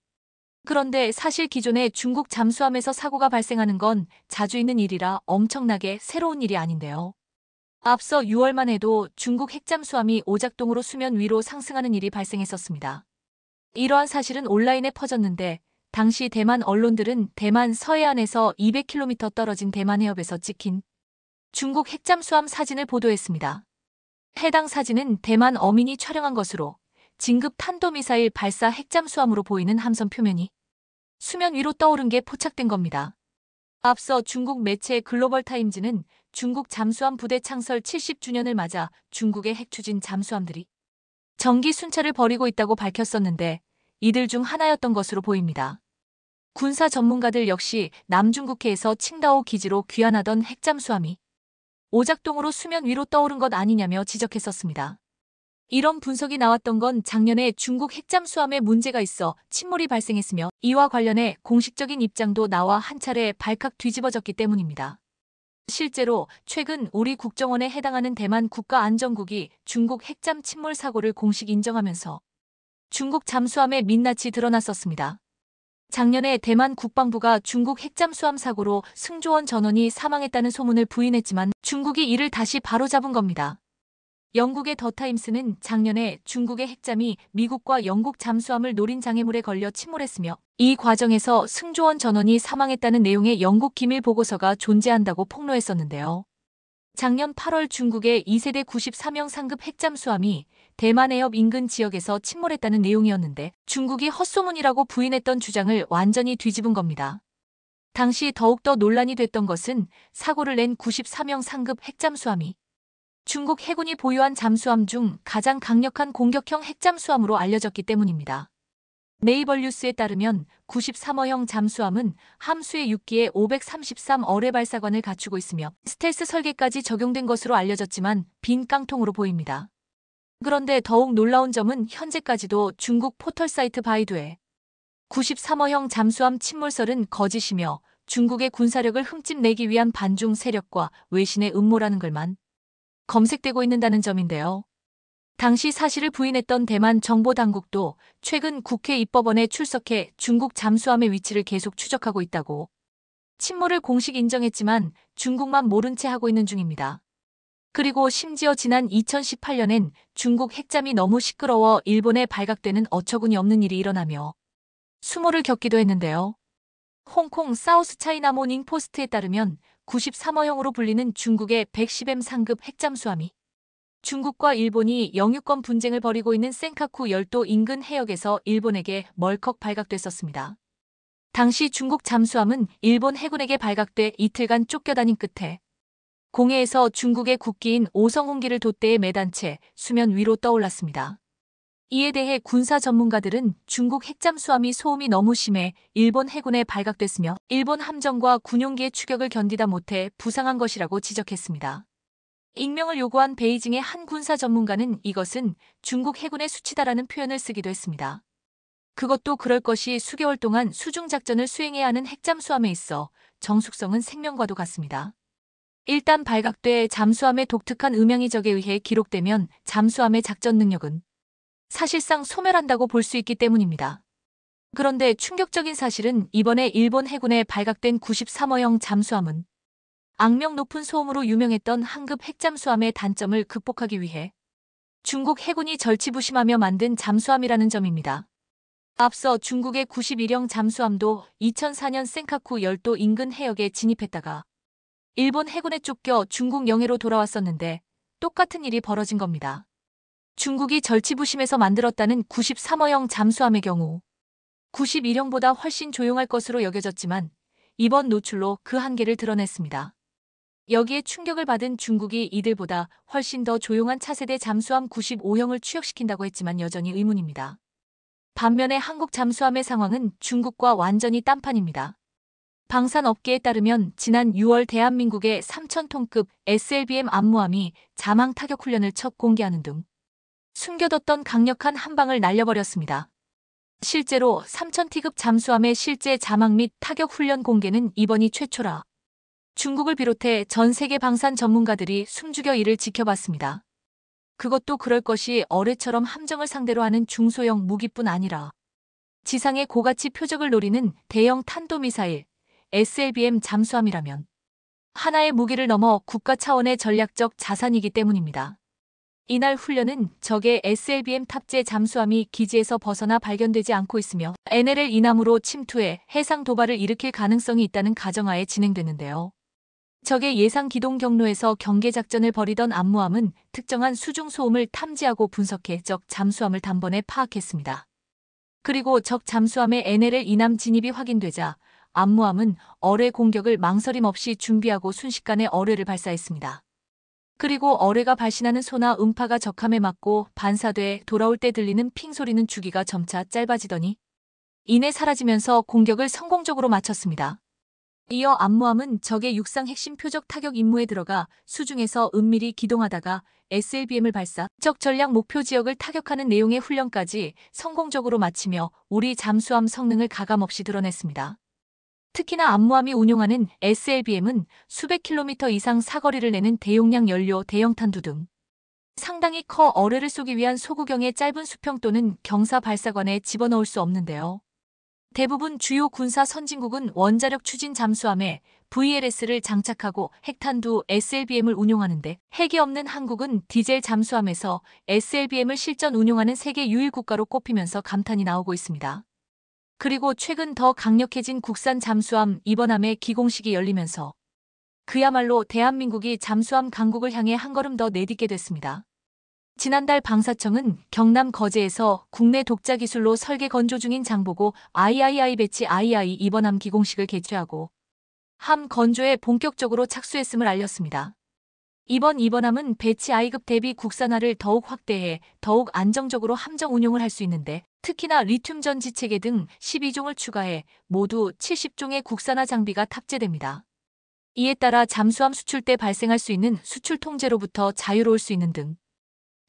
그런데 사실 기존의 중국 잠수함에서 사고가 발생하는 건 자주 있는 일이라 엄청나게 새로운 일이 아닌데요. 앞서 6월만 해도 중국 핵잠수함이 오작동으로 수면 위로 상승하는 일이 발생했었습니다. 이러한 사실은 온라인에 퍼졌는데 당시 대만 언론들은 대만 서해안에서 200km 떨어진 대만 해협에서 찍힌 중국 핵잠수함 사진을 보도했습니다. 해당 사진은 대만 어민이 촬영한 것으로 진급 탄도미사일 발사 핵잠수함으로 보이는 함선 표면이 수면 위로 떠오른 게 포착된 겁니다. 앞서 중국 매체 글로벌타임즈는 중국 잠수함 부대 창설 70주년을 맞아 중국의 핵추진 잠수함들이 정기 순찰을 벌이고 있다고 밝혔었는데 이들 중 하나였던 것으로 보입니다. 군사 전문가들 역시 남중국해에서 칭다오 기지로 귀환하던 핵잠수함이 오작동으로 수면 위로 떠오른 것 아니냐며 지적했었습니다. 이런 분석이 나왔던 건 작년에 중국 핵잠수함에 문제가 있어 침몰이 발생했으며 이와 관련해 공식적인 입장도 나와 한 차례 발칵 뒤집어졌기 때문입니다. 실제로 최근 우리 국정원에 해당하는 대만 국가안전국이 중국 핵잠 침몰 사고를 공식 인정하면서 중국 잠수함의 민낯이 드러났었습니다. 작년에 대만 국방부가 중국 핵잠수함 사고로 승조원 전원이 사망했다는 소문을 부인했지만 중국이 이를 다시 바로잡은 겁니다. 영국의 더타임스는 작년에 중국의 핵잠이 미국과 영국 잠수함을 노린 장애물에 걸려 침몰했으며 이 과정에서 승조원 전원이 사망했다는 내용의 영국 기밀 보고서가 존재한다고 폭로했었는데요. 작년 8월 중국의 2세대 93형 상급 핵잠수함이 대만 해협 인근 지역에서 침몰했다는 내용이었는데 중국이 헛소문이라고 부인했던 주장을 완전히 뒤집은 겁니다. 당시 더욱더 논란이 됐던 것은 사고를 낸 93형 상급 핵잠수함이 중국 해군이 보유한 잠수함 중 가장 강력한 공격형 핵잠수함으로 알려졌기 때문입니다. 네이버 뉴스에 따르면 93호형 잠수함은 함수의 6기에 533 어뢰 발사관을 갖추고 있으며 스텔스 설계까지 적용된 것으로 알려졌지만 빈 깡통으로 보입니다. 그런데 더욱 놀라운 점은 현재까지도 중국 포털 사이트 바이두에 93호형 잠수함 침몰설은 거짓이며 중국의 군사력을 흠집내기 위한 반중 세력과 외신의 음모라는 글만 검색되고 있는다는 점인데요. 당시 사실을 부인했던 대만 정보당국도 최근 국회 입법원에 출석해 중국 잠수함의 위치를 계속 추적하고 있다고 침몰을 공식 인정했지만 중국만 모른 채 하고 있는 중입니다. 그리고 심지어 지난 2018년엔 중국 핵잠이 너무 시끄러워 일본에 발각되는 어처구니 없는 일이 일어나며 수모를 겪기도 했는데요. 홍콩 사우스 차이나 모닝 포스트에 따르면 93호형으로 불리는 중국의 110M 상급 핵잠수함이 중국과 일본이 영유권 분쟁을 벌이고 있는 센카쿠 열도 인근 해역에서 일본에게 멀컥 발각됐었습니다. 당시 중국 잠수함은 일본 해군에게 발각돼 이틀간 쫓겨다닌 끝에 공해에서 중국의 국기인 오성홍기를 돛대에 매단 채 수면 위로 떠올랐습니다. 이에 대해 군사 전문가들은 중국 핵잠수함이 소음이 너무 심해 일본 해군에 발각됐으며 일본 함정과 군용기의 추격을 견디다 못해 부상한 것이라고 지적했습니다. 익명을 요구한 베이징의 한 군사 전문가는 이것은 중국 해군의 수치다라는 표현을 쓰기도 했습니다. 그것도 그럴 것이 수개월 동안 수중작전을 수행해야 하는 핵잠수함에 있어 정숙성은 생명과도 같습니다. 일단 발각돼 잠수함의 독특한 음향이적에 의해 기록되면 잠수함의 작전 능력은 사실상 소멸한다고 볼 수 있기 때문입니다. 그런데 충격적인 사실은 이번에 일본 해군에 발각된 93호형 잠수함은 악명 높은 소음으로 유명했던 한급 핵잠수함의 단점을 극복하기 위해 중국 해군이 절치부심하며 만든 잠수함이라는 점입니다. 앞서 중국의 91형 잠수함도 2004년 센카쿠 열도 인근 해역에 진입했다가 일본 해군에 쫓겨 중국 영해로 돌아왔었는데 똑같은 일이 벌어진 겁니다. 중국이 절치부심해서 만들었다는 93호형 잠수함의 경우 91형보다 훨씬 조용할 것으로 여겨졌지만 이번 노출로 그 한계를 드러냈습니다. 여기에 충격을 받은 중국이 이들보다 훨씬 더 조용한 차세대 잠수함 95형을 취역시킨다고 했지만 여전히 의문입니다. 반면에 한국 잠수함의 상황은 중국과 완전히 딴판입니다. 방산업계에 따르면 지난 6월 대한민국의 3,000톤급 SLBM 암모함이 자망 타격 훈련을 첫 공개하는 등 숨겨뒀던 강력한 한 방을 날려버렸습니다. 실제로 3,000T급 잠수함의 실제 자망 및 타격 훈련 공개는 이번이 최초라 중국을 비롯해 전 세계 방산 전문가들이 숨죽여 이를 지켜봤습니다. 그것도 그럴 것이 어뢰처럼 함정을 상대로 하는 중소형 무기뿐 아니라 지상의 고가치 표적을 노리는 대형 탄도미사일 SLBM 잠수함이라면 하나의 무기를 넘어 국가 차원의 전략적 자산이기 때문입니다. 이날 훈련은 적의 SLBM 탑재 잠수함이 기지에서 벗어나 발견되지 않고 있으며 NLL 이남으로 침투해 해상 도발을 일으킬 가능성이 있다는 가정하에 진행됐는데요. 적의 예상 기동 경로에서 경계 작전을 벌이던 암모함은 특정한 수중 소음을 탐지하고 분석해 적 잠수함을 단번에 파악했습니다. 그리고 적 잠수함의 NLL 이남 진입이 확인되자 암모함은 어뢰 공격을 망설임 없이 준비하고 순식간에 어뢰를 발사했습니다. 그리고 어뢰가 발신하는 소나 음파가 적함에 맞고 반사돼 돌아올 때 들리는 핑 소리는 주기가 점차 짧아지더니 이내 사라지면서 공격을 성공적으로 마쳤습니다. 이어 암모함은 적의 육상 핵심 표적 타격 임무에 들어가 수중에서 은밀히 기동하다가 SLBM을 발사, 적 전략 목표 지역을 타격하는 내용의 훈련까지 성공적으로 마치며 우리 잠수함 성능을 가감없이 드러냈습니다. 특히나 암모함이 운용하는 SLBM은 수백 킬로미터 이상 사거리를 내는 대용량 연료 대형 탄두 등 상당히 커 어뢰를 쏘기 위한 소구경의 짧은 수평 또는 경사 발사관에 집어넣을 수 없는데요. 대부분 주요 군사 선진국은 원자력 추진 잠수함에 VLS를 장착하고 핵탄두 SLBM을 운용하는데 핵이 없는 한국은 디젤 잠수함에서 SLBM을 실전 운용하는 세계 유일 국가로 꼽히면서 감탄이 나오고 있습니다. 그리고 최근 더 강력해진 국산 잠수함 이번함의 기공식이 열리면서 그야말로 대한민국이 잠수함 강국을 향해 한 걸음 더 내딛게 됐습니다. 지난달 방사청은 경남 거제에서 국내 독자 기술로 설계 건조 중인 장보고 III 배치 II 이번함 기공식을 개최하고 함 건조에 본격적으로 착수했음을 알렸습니다. 이번함은 배치 I급 대비 국산화를 더욱 확대해 더욱 안정적으로 함정 운용을 할 수 있는데 특히나 리튬 전지 체계 등 12종을 추가해 모두 70종의 국산화 장비가 탑재됩니다. 이에 따라 잠수함 수출 때 발생할 수 있는 수출 통제로부터 자유로울 수 있는 등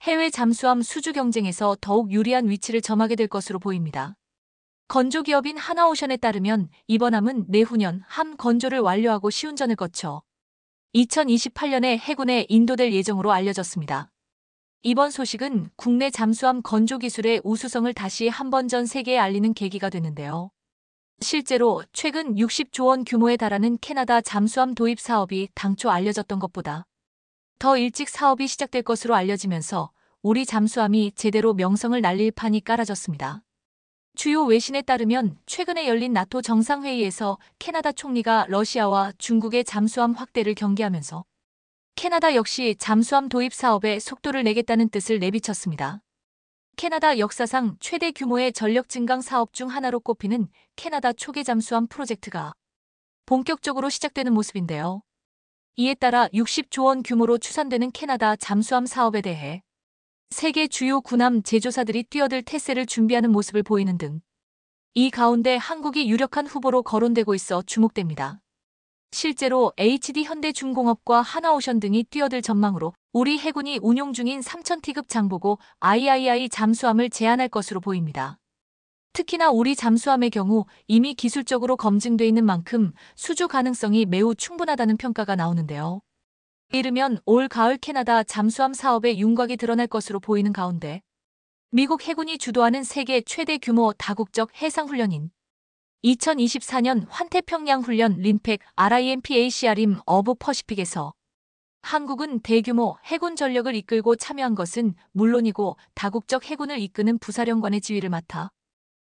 해외 잠수함 수주 경쟁에서 더욱 유리한 위치를 점하게 될 것으로 보입니다. 건조기업인 하나오션에 따르면 이번함은 내후년 함 건조를 완료하고 시운전을 거쳐 2028년에 해군에 인도될 예정으로 알려졌습니다. 이번 소식은 국내 잠수함 건조 기술의 우수성을 다시 한 번 전 세계에 알리는 계기가 됐는데요. 실제로 최근 60조 원 규모에 달하는 캐나다 잠수함 도입 사업이 당초 알려졌던 것보다 더 일찍 사업이 시작될 것으로 알려지면서 우리 잠수함이 제대로 명성을 날릴 판이 깔아졌습니다. 주요 외신에 따르면 최근에 열린 나토 정상회의에서 캐나다 총리가 러시아와 중국의 잠수함 확대를 경계하면서 캐나다 역시 잠수함 도입 사업에 속도를 내겠다는 뜻을 내비쳤습니다. 캐나다 역사상 최대 규모의 전력 증강 사업 중 하나로 꼽히는 캐나다 초계 잠수함 프로젝트가 본격적으로 시작되는 모습인데요. 이에 따라 60조 원 규모로 추산되는 캐나다 잠수함 사업에 대해 세계 주요 군함 제조사들이 뛰어들 태세를 준비하는 모습을 보이는 등 이 가운데 한국이 유력한 후보로 거론되고 있어 주목됩니다. 실제로 HD 현대중공업과 하나오션 등이 뛰어들 전망으로 우리 해군이 운용 중인 3000T급 장보고 III 잠수함을 제안할 것으로 보입니다. 특히나 우리 잠수함의 경우 이미 기술적으로 검증돼 있는 만큼 수주 가능성이 매우 충분하다는 평가가 나오는데요. 이르면 올 가을 캐나다 잠수함 사업의 윤곽이 드러날 것으로 보이는 가운데 미국 해군이 주도하는 세계 최대 규모 다국적 해상훈련인 2024년 환태평양 훈련 림팩 RIMPACR 림 어브 퍼시픽에서 한국은 대규모 해군 전력을 이끌고 참여한 것은 물론이고 다국적 해군을 이끄는 부사령관의 지휘를 맡아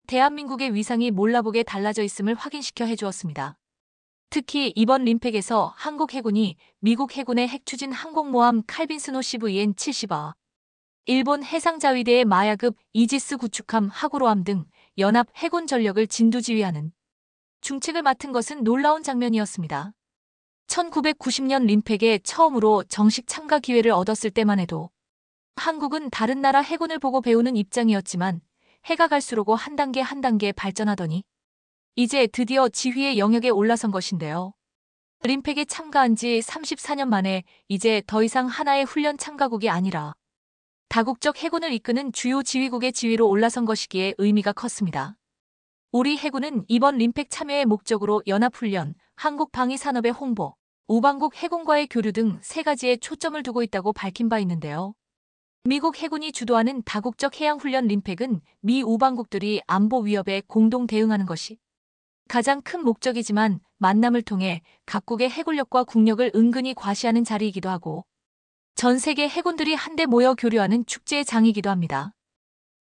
대한민국의 위상이 몰라보게 달라져 있음을 확인시켜 해주었습니다. 특히 이번 림팩에서 한국 해군이 미국 해군의 핵추진 항공모함 칼빈스노 CVN-70와 일본 해상자위대의 마야급 이지스 구축함 하구로함 등 연합 해군 전력을 진두지휘하는 중책을 맡은 것은 놀라운 장면이었습니다. 1990년 림팩에 처음으로 정식 참가 기회를 얻었을 때만 해도 한국은 다른 나라 해군을 보고 배우는 입장이었지만 해가 갈수록 한 단계 한 단계 발전하더니 이제 드디어 지휘의 영역에 올라선 것인데요. 림팩에 참가한 지 34년 만에 이제 더 이상 하나의 훈련 참가국이 아니라 다국적 해군을 이끄는 주요 지휘국의 지위로 올라선 것이기에 의미가 컸습니다. 우리 해군은 이번 림팩 참여의 목적으로 연합훈련, 한국 방위산업의 홍보, 우방국 해군과의 교류 등 세 가지에 초점을 두고 있다고 밝힌 바 있는데요. 미국 해군이 주도하는 다국적 해양훈련 림팩은 미 우방국들이 안보 위협에 공동 대응하는 것이 가장 큰 목적이지만 만남을 통해 각국의 해군력과 국력을 은근히 과시하는 자리이기도 하고 전 세계 해군들이 한데 모여 교류하는 축제의 장이기도 합니다.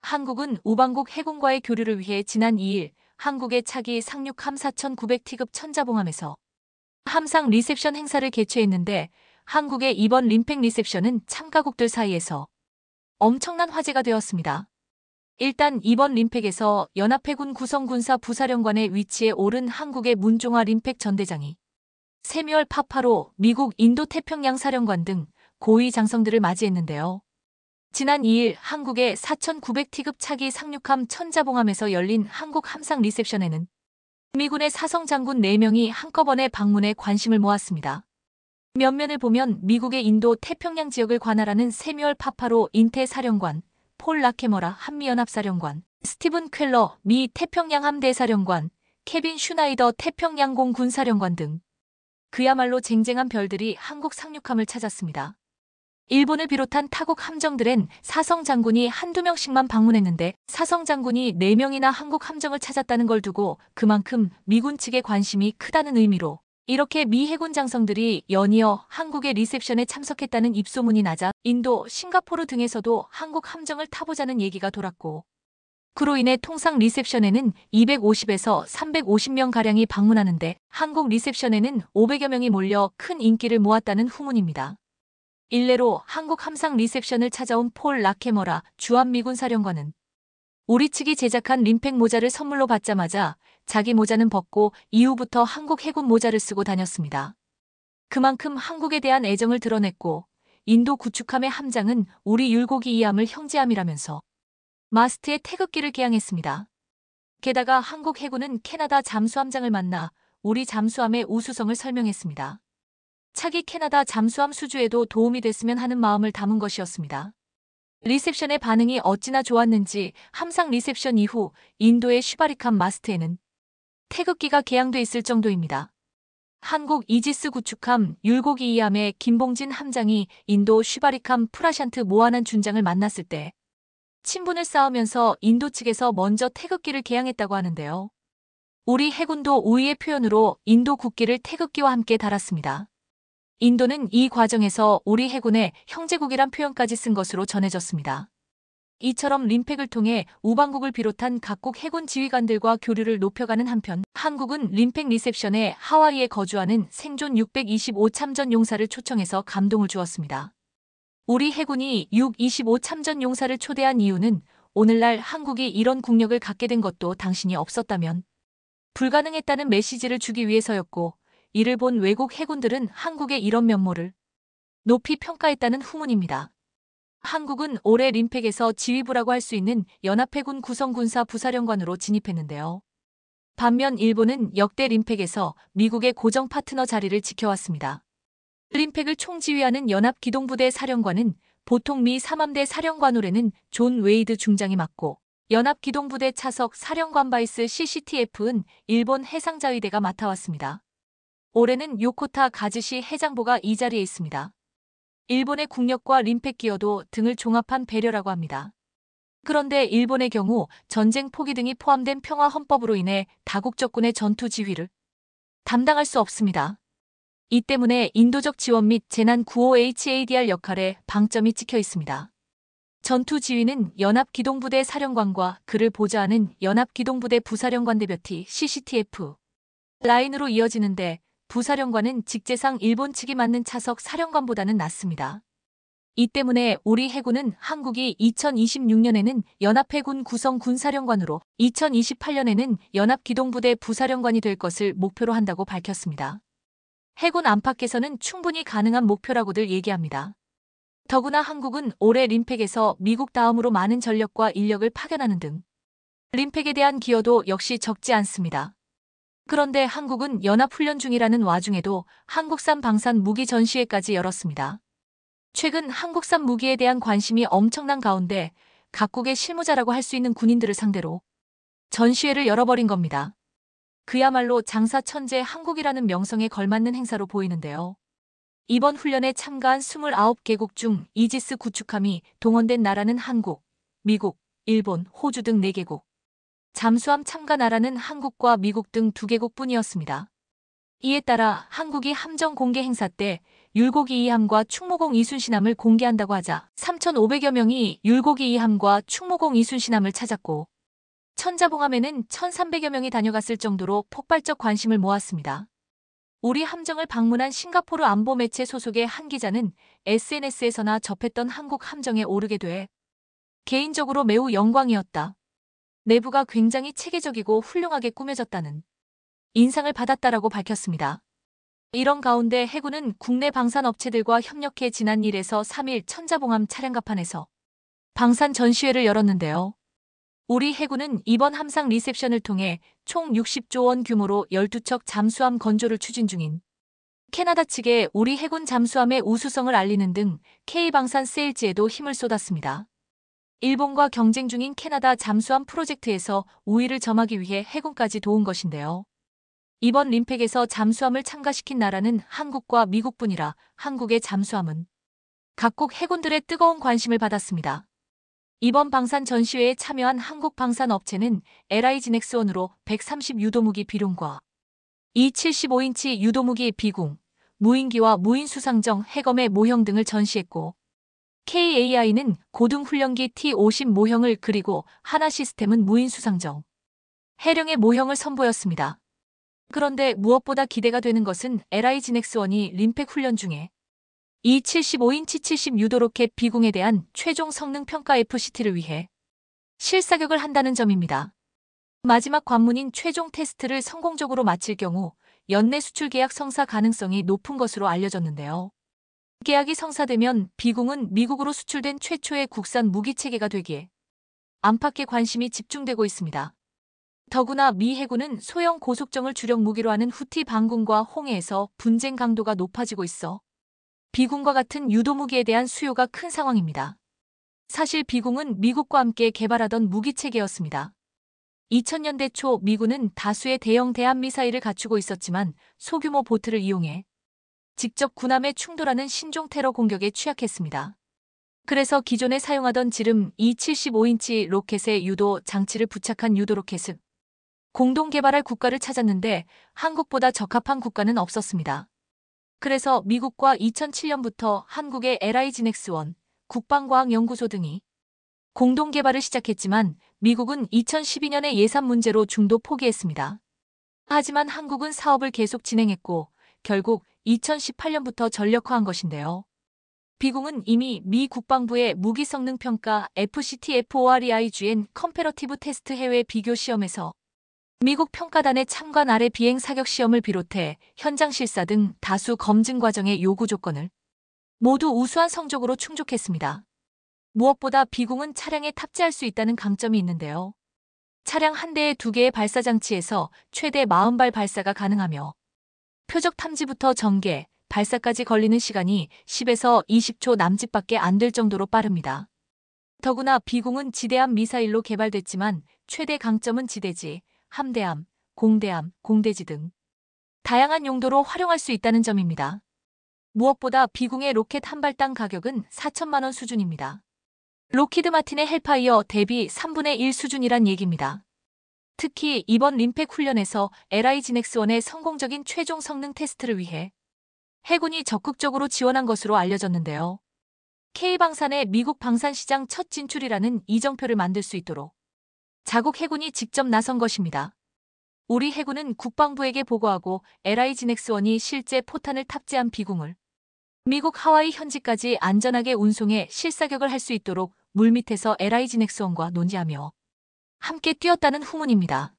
한국은 우방국 해군과의 교류를 위해 지난 2일 한국의 차기 상륙함 4900T급 천자봉함에서 함상 리셉션 행사를 개최했는데 한국의 이번 림팩 리셉션은 참가국들 사이에서 엄청난 화제가 되었습니다. 일단 이번 림팩에서 연합해군 구성군사 부사령관의 위치에 오른 한국의 문종화 림팩 전대장이 세뮤얼 파파로 미국 인도태평양 사령관 등 고위 장성들을 맞이했는데요. 지난 2일 한국의 4900T급 차기 상륙함 천자봉함에서 열린 한국 함상 리셉션에는 미군의 사성 장군 4명이 한꺼번에 방문해 관심을 모았습니다. 면면을 보면 미국의 인도 태평양 지역을 관할하는 세뮤얼 파파로 인태 사령관, 폴 라케머라 한미연합사령관, 스티븐 퀼러 미 태평양 함대사령관, 케빈 슈나이더 태평양공 군사령관 등 그야말로 쟁쟁한 별들이 한국 상륙함을 찾았습니다. 일본을 비롯한 타국 함정들엔 사성 장군이 한두 명씩만 방문했는데 사성 장군이 4명이나 한국 함정을 찾았다는 걸 두고 그만큼 미군 측의 관심이 크다는 의미로 이렇게 미 해군 장성들이 연이어 한국의 리셉션에 참석했다는 입소문이 나자 인도, 싱가포르 등에서도 한국 함정을 타보자는 얘기가 돌았고 그로 인해 통상 리셉션에는 250에서 350명가량이 방문하는데 한국 리셉션에는 500여 명이 몰려 큰 인기를 모았다는 후문입니다. 일례로 한국 함상 리셉션을 찾아온 폴 라케머라 주한미군 사령관은 우리 측이 제작한 림팩 모자를 선물로 받자마자 자기 모자는 벗고 이후부터 한국 해군 모자를 쓰고 다녔습니다. 그만큼 한국에 대한 애정을 드러냈고 인도 구축함의 함장은 우리 율곡이 이함을 형제함이라면서 마스트에 태극기를 개양했습니다. 게다가 한국 해군은 캐나다 잠수함장을 만나 우리 잠수함의 우수성을 설명했습니다. 차기 캐나다 잠수함 수주에도 도움이 됐으면 하는 마음을 담은 것이었습니다. 리셉션의 반응이 어찌나 좋았는지 함상 리셉션 이후 인도의 슈바리캄 마스트에는 태극기가 개양돼 있을 정도입니다. 한국 이지스 구축함 율곡이 이함의 김봉진 함장이 인도 슈바리캄 프라샨트 모아난 준장을 만났을 때 친분을 쌓으면서 인도 측에서 먼저 태극기를 개양했다고 하는데요. 우리 해군도 우위의 표현으로 인도 국기를 태극기와 함께 달았습니다. 인도는 이 과정에서 우리 해군의 형제국이란 표현까지 쓴 것으로 전해졌습니다. 이처럼 림팩을 통해 우방국을 비롯한 각국 해군 지휘관들과 교류를 높여가는 한편 한국은 림팩 리셉션에 하와이에 거주하는 생존 625 참전 용사를 초청해서 감동을 주었습니다. 우리 해군이 625 참전 용사를 초대한 이유는 오늘날 한국이 이런 국력을 갖게 된 것도 당신이 없었다면 불가능했다는 메시지를 주기 위해서였고, 이를 본 외국 해군들은 한국의 이런 면모를 높이 평가했다는 후문입니다. 한국은 올해 림팩에서 지휘부라고 할 수 있는 연합해군 구성군사 부사령관으로 진입했는데요. 반면 일본은 역대 림팩에서 미국의 고정 파트너 자리를 지켜왔습니다. 림팩을 총지휘하는 연합기동부대 사령관은 보통 미 3함대 사령관으로는 존 웨이드 중장이 맡고 연합기동부대 차석 사령관 바이스 CCTF는 일본 해상자위대가 맡아왔습니다. 올해는 요코타 가즈시 해장보가 이 자리에 있습니다. 일본의 국력과 림팩 기여도 등을 종합한 배려라고 합니다. 그런데 일본의 경우 전쟁 포기 등이 포함된 평화헌법으로 인해 다국적군의 전투 지휘를 담당할 수 없습니다. 이 때문에 인도적 지원 및 재난 구호 HADR 역할에 방점이 찍혀 있습니다. 전투 지휘는 연합기동부대 사령관과 그를 보좌하는 연합기동부대 부사령관 대표티 CCTF 라인으로 이어지는데 부사령관은 직제상 일본 측이 맡는 차석 사령관보다는 낮습니다. 이 때문에 우리 해군은 한국이 2026년에는 연합해군 구성 군사령관으로 2028년에는 연합기동부대 부사령관이 될 것을 목표로 한다고 밝혔습니다. 해군 안팎에서는 충분히 가능한 목표라고들 얘기합니다. 더구나 한국은 올해 림팩에서 미국 다음으로 많은 전력과 인력을 파견하는 등 림팩에 대한 기여도 역시 적지 않습니다. 그런데 한국은 연합훈련 중이라는 와중에도 한국산 방산 무기 전시회까지 열었습니다. 최근 한국산 무기에 대한 관심이 엄청난 가운데 각국의 실무자라고 할 수 있는 군인들을 상대로 전시회를 열어버린 겁니다. 그야말로 장사 천재 한국이라는 명성에 걸맞는 행사로 보이는데요. 이번 훈련에 참가한 29개국 중 이지스 구축함이 동원된 나라는 한국, 미국, 일본, 호주 등 4개국. 잠수함 참가 나라는 한국과 미국 등 2개국 뿐이었습니다. 이에 따라 한국이 함정 공개 행사 때 율곡 2함과 충무공 이순신함을 공개한다고 하자 3,500여 명이 율곡 2함과 충무공 이순신함을 찾았고 천자봉함에는 1,300여 명이 다녀갔을 정도로 폭발적 관심을 모았습니다. 우리 함정을 방문한 싱가포르 안보 매체 소속의 한 기자는 SNS에서나 접했던 한국 함정에 오르게 돼 개인적으로 매우 영광이었다. 내부가 굉장히 체계적이고 훌륭하게 꾸며졌다는 인상을 받았다라고 밝혔습니다. 이런 가운데 해군은 국내 방산업체들과 협력해 지난 1에서 3일 천자봉함 차량갑판에서 방산 전시회를 열었는데요. 우리 해군은 이번 함상 리셉션을 통해 총 60조 원 규모로 12척 잠수함 건조를 추진 중인 캐나다 측에 우리 해군 잠수함의 우수성을 알리는 등 K방산 세일즈에도 힘을 쏟았습니다. 일본과 경쟁 중인 캐나다 잠수함 프로젝트에서 우위를 점하기 위해 해군까지 도운 것인데요. 이번 림팩에서 잠수함을 참가시킨 나라는 한국과 미국뿐이라 한국의 잠수함은 각국 해군들의 뜨거운 관심을 받았습니다. 이번 방산 전시회에 참여한 한국 방산 업체는 LIG넥스원으로 130 유도무기 비룡과 275인치 유도무기 비궁, 무인기와 무인수상정 해검의 모형 등을 전시했고 KAI는 고등훈련기 T-50 모형을 그리고 하나시스템은 무인수상정 해령의 모형을 선보였습니다. 그런데 무엇보다 기대가 되는 것은 LIG넥스원이 림팩 훈련 중에 이 75인치 70 유도 로켓 비궁에 대한 최종 성능 평가 FCT를 위해 실사격을 한다는 점입니다. 마지막 관문인 최종 테스트를 성공적으로 마칠 경우 연내 수출 계약 성사 가능성이 높은 것으로 알려졌는데요. 계약이 성사되면 비궁은 미국으로 수출된 최초의 국산 무기체계가 되기에 안팎의 관심이 집중되고 있습니다. 더구나 미 해군은 소형 고속정을 주력 무기로 하는 후티 반군과 홍해에서 분쟁 강도가 높아지고 있어 비궁과 같은 유도무기에 대한 수요가 큰 상황입니다. 사실 비궁은 미국과 함께 개발하던 무기체계였습니다. 2000년대 초 미군은 다수의 대형 대함미사일을 갖추고 있었지만 소규모 보트를 이용해 직접 군함에 충돌하는 신종 테러 공격에 취약했습니다. 그래서 기존에 사용하던 지름 275인치 로켓에 유도 장치를 부착한 유도 로켓을 공동 개발할 국가를 찾았는데 한국보다 적합한 국가는 없었습니다. 그래서 미국과 2007년부터 한국의 LIG넥스원, 국방과학연구소 등이 공동 개발을 시작했지만 미국은 2012년에 예산 문제로 중도 포기했습니다. 하지만 한국은 사업을 계속 진행했고 결국 2018년부터 전력화한 것인데요. 비공은 이미 미 국방부의 무기 성능 평가 FCTFOREIGN 컴패러티브 테스트 해외 비교 시험에서 미국 평가단의 참관 아래 비행 사격 시험을 비롯해 현장 실사 등 다수 검증 과정의 요구 조건을 모두 우수한 성적으로 충족했습니다. 무엇보다 비공은 차량에 탑재할 수 있다는 강점이 있는데요. 차량 한 대에 2개의 발사 장치에서 최대 40발 발사가 가능하며 표적 탐지부터 전개, 발사까지 걸리는 시간이 10에서 20초 남짓밖에 안 될 정도로 빠릅니다. 더구나 비공은 지대함 미사일로 개발됐지만 최대 강점은 지대지, 함대함, 공대함, 공대지 등 다양한 용도로 활용할 수 있다는 점입니다. 무엇보다 비공의 로켓 한 발당 가격은 4천만 원 수준입니다. 록히드 마틴의 헬파이어 대비 3분의 1 수준이란 얘기입니다. 특히 이번 림팩 훈련에서 LI-GINX-1의 성공적인 최종 성능 테스트를 위해 해군이 적극적으로 지원한 것으로 알려졌는데요. K방산의 미국 방산시장 첫 진출이라는 이정표를 만들 수 있도록 자국 해군이 직접 나선 것입니다. 우리 해군은 국방부에게 보고하고 LI-GINX-1이 실제 포탄을 탑재한 비공을 미국 하와이 현지까지 안전하게 운송해 실사격을 할 수 있도록 물밑에서 LI-GINX-1과 논의하며 함께 뛰었다는 후문입니다.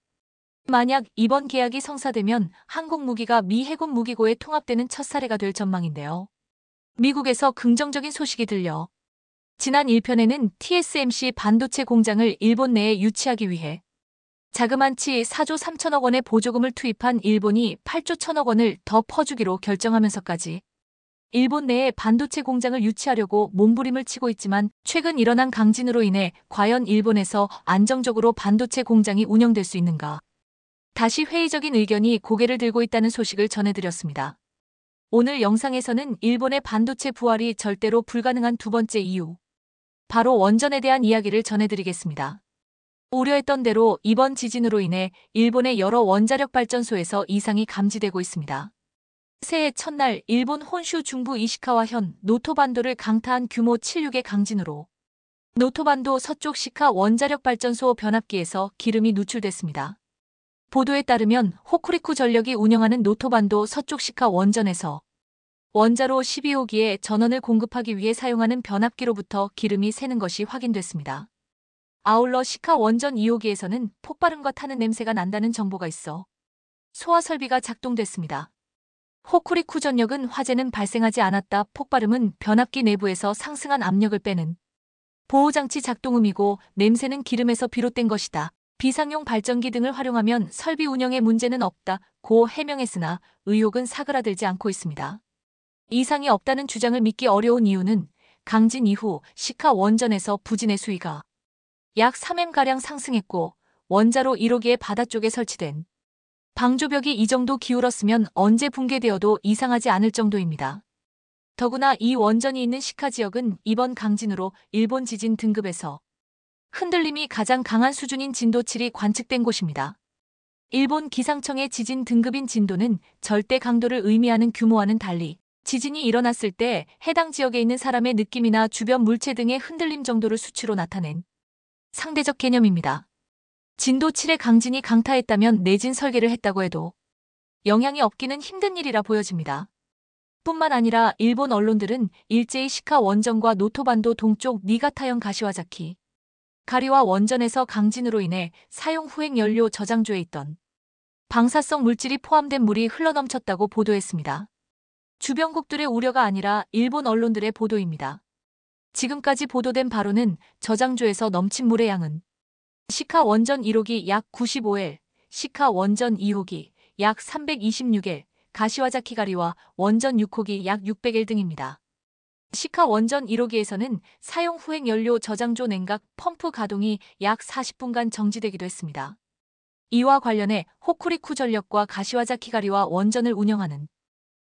만약 이번 계약이 성사되면 한국 무기가 미 해군 무기고에 통합되는 첫 사례가 될 전망인데요. 미국에서 긍정적인 소식이 들려 지난 1편에는 TSMC 반도체 공장을 일본 내에 유치하기 위해 자그만치 4조 3천억 원의 보조금을 투입한 일본이 8조 1천억 원을 더 퍼주기로 결정하면서까지 일본 내에 반도체 공장을 유치하려고 몸부림을 치고 있지만 최근 일어난 강진으로 인해 과연 일본에서 안정적으로 반도체 공장이 운영될 수 있는가? 다시 회의적인 의견이 고개를 들고 있다는 소식을 전해드렸습니다. 오늘 영상에서는 일본의 반도체 부활이 절대로 불가능한 두 번째 이유, 바로 원전에 대한 이야기를 전해드리겠습니다. 우려했던 대로 이번 지진으로 인해 일본의 여러 원자력 발전소에서 이상이 감지되고 있습니다. 새해 첫날 일본 혼슈 중부 이시카와현 노토반도를 강타한 규모 7.6의 강진으로 노토반도 서쪽 시카 원자력 발전소 변압기에서 기름이 누출됐습니다. 보도에 따르면 호쿠리쿠 전력이 운영하는 노토반도 서쪽 시카 원전에서 원자로 12호기에 전원을 공급하기 위해 사용하는 변압기로부터 기름이 새는 것이 확인됐습니다. 아울러 시카 원전 2호기에서는 폭발음과 타는 냄새가 난다는 정보가 있어 소화 설비가 작동됐습니다. 호쿠리쿠 전력은 화재는 발생하지 않았다. 폭발음은 변압기 내부에서 상승한 압력을 빼는 보호장치 작동음이고 냄새는 기름에서 비롯된 것이다. 비상용 발전기 등을 활용하면 설비 운영에 문제는 없다. 고 해명했으나 의혹은 사그라들지 않고 있습니다. 이상이 없다는 주장을 믿기 어려운 이유는 강진 이후 시카 원전에서 부진의 수위가 약 3m가량 상승했고 원자로 1호기의 바다 쪽에 설치된 방조벽이 이 정도 기울었으면 언제 붕괴되어도 이상하지 않을 정도입니다. 더구나 이 원전이 있는 시카 지역은 이번 강진으로 일본 지진 등급에서 흔들림이 가장 강한 수준인 진도 7이 관측된 곳입니다. 일본 기상청의 지진 등급인 진도는 절대 강도를 의미하는 규모와는 달리 지진이 일어났을 때 해당 지역에 있는 사람의 느낌이나 주변 물체 등의 흔들림 정도를 수치로 나타낸 상대적 개념입니다. 진도 7의 강진이 강타했다면 내진 설계를 했다고 해도 영향이 없기는 힘든 일이라 보여집니다. 뿐만 아니라 일본 언론들은 일제히 시카 원전과 노토반도 동쪽 니가타현 가시와자키 가리와 원전에서 강진으로 인해 사용 후행 연료 저장조에 있던 방사성 물질이 포함된 물이 흘러넘쳤다고 보도했습니다. 주변국들의 우려가 아니라 일본 언론들의 보도입니다. 지금까지 보도된 바로는 저장조에서 넘친 물의 양은 시카 원전 1호기 약 95L, 시카 원전 2호기 약 326L, 가시와자키 가리와 원전 6호기 약 600L 등입니다. 시카 원전 1호기에서는 사용 후행 연료 저장조 냉각 펌프 가동이 약 40분간 정지되기도 했습니다. 이와 관련해 호쿠리쿠 전력과 가시와자키 가리와 원전을 운영하는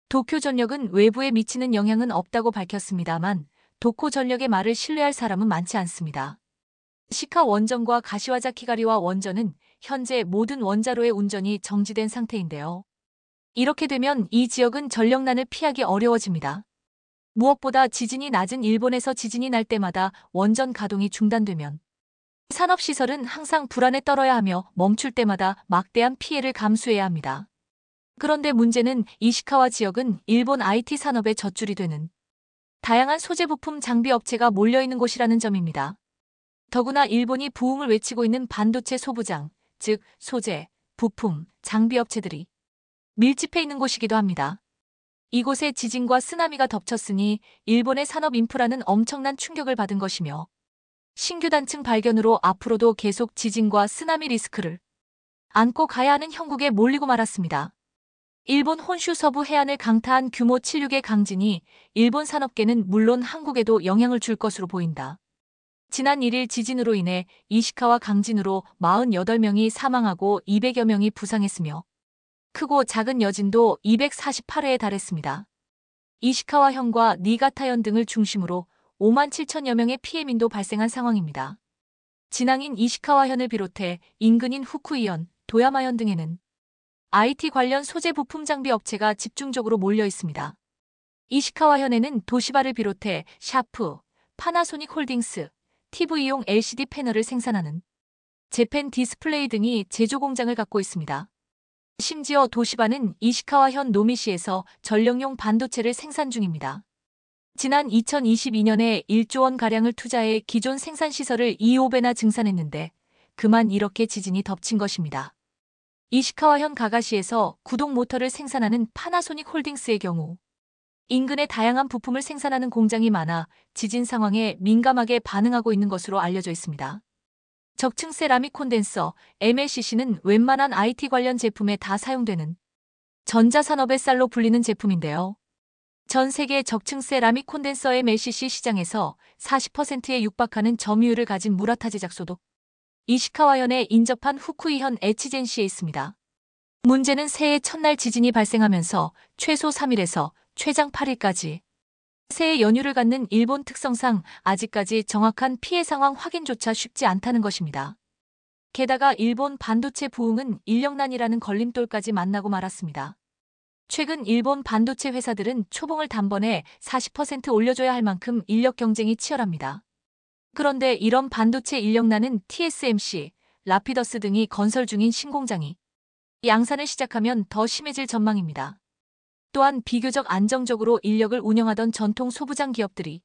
도쿄전력은 외부에 미치는 영향은 없다고 밝혔습니다만 도쿄전력의 말을 신뢰할 사람은 많지 않습니다. 시카 원전과 가시와자키 가리와 원전은 현재 모든 원자로의 운전이 정지된 상태인데요. 이렇게 되면 이 지역은 전력난을 피하기 어려워집니다. 무엇보다 지진이 낮은 일본에서 지진이 날 때마다 원전 가동이 중단되면 산업시설은 항상 불안에 떨어야 하며 멈출 때마다 막대한 피해를 감수해야 합니다. 그런데 문제는 이시카와 지역은 일본 IT 산업의 젖줄이 되는 다양한 소재 부품 장비 업체가 몰려있는 곳이라는 점입니다. 더구나 일본이 부흥을 외치고 있는 반도체 소부장, 즉 소재, 부품, 장비 업체들이 밀집해 있는 곳이기도 합니다. 이곳에 지진과 쓰나미가 덮쳤으니 일본의 산업 인프라는 엄청난 충격을 받은 것이며 신규 단층 발견으로 앞으로도 계속 지진과 쓰나미 리스크를 안고 가야 하는 형국에 몰리고 말았습니다. 일본 혼슈 서부 해안을 강타한 규모 7.6의 강진이 일본 산업계는 물론 한국에도 영향을 줄 것으로 보인다. 지난 1일 지진으로 인해 이시카와 강진으로 48명이 사망하고 200여 명이 부상했으며 크고 작은 여진도 248회에 달했습니다. 이시카와현과 니가타현 등을 중심으로 5만 7천여 명의 피해민도 발생한 상황입니다. 진앙인 이시카와현을 비롯해 인근인 후쿠이현, 도야마현 등에는 IT 관련 소재 부품 장비 업체가 집중적으로 몰려 있습니다. 이시카와현에는 도시바를 비롯해 샤프, 파나소닉 홀딩스, TV용 LCD 패널을 생산하는 재팬 디스플레이 등이 제조 공장을 갖고 있습니다. 심지어 도시바는 이시카와현 노미시에서 전력용 반도체를 생산 중입니다. 지난 2022년에 1조 원가량을 투자해 기존 생산시설을 2~5배나 증산했는데 그만 이렇게 지진이 덮친 것입니다. 이시카와현 가가시에서 구동 모터를 생산하는 파나소닉 홀딩스의 경우 인근에 다양한 부품을 생산하는 공장이 많아 지진 상황에 민감하게 반응하고 있는 것으로 알려져 있습니다. 적층 세라믹 콘덴서, MLCC는 웬만한 IT 관련 제품에 다 사용되는 전자산업의 쌀로 불리는 제품인데요. 전 세계 적층 세라믹 콘덴서 MLCC 시장에서 40%에 육박하는 점유율을 가진 무라타 제작소도 이시카와현에 인접한 후쿠이현 에치젠시에 있습니다. 문제는 새해 첫날 지진이 발생하면서 최소 3일에서 최장 8일까지 새해 연휴를 갖는 일본 특성상 아직까지 정확한 피해 상황 확인조차 쉽지 않다는 것입니다. 게다가 일본 반도체 부흥은 인력난이라는 걸림돌까지 만나고 말았습니다. 최근 일본 반도체 회사들은 초봉을 단번에 40% 올려줘야 할 만큼 인력 경쟁이 치열합니다. 그런데 이런 반도체 인력난은 TSMC, 라피더스 등이 건설 중인 신공장이 양산을 시작하면 더 심해질 전망입니다. 또한 비교적 안정적으로 인력을 운영하던 전통 소부장 기업들이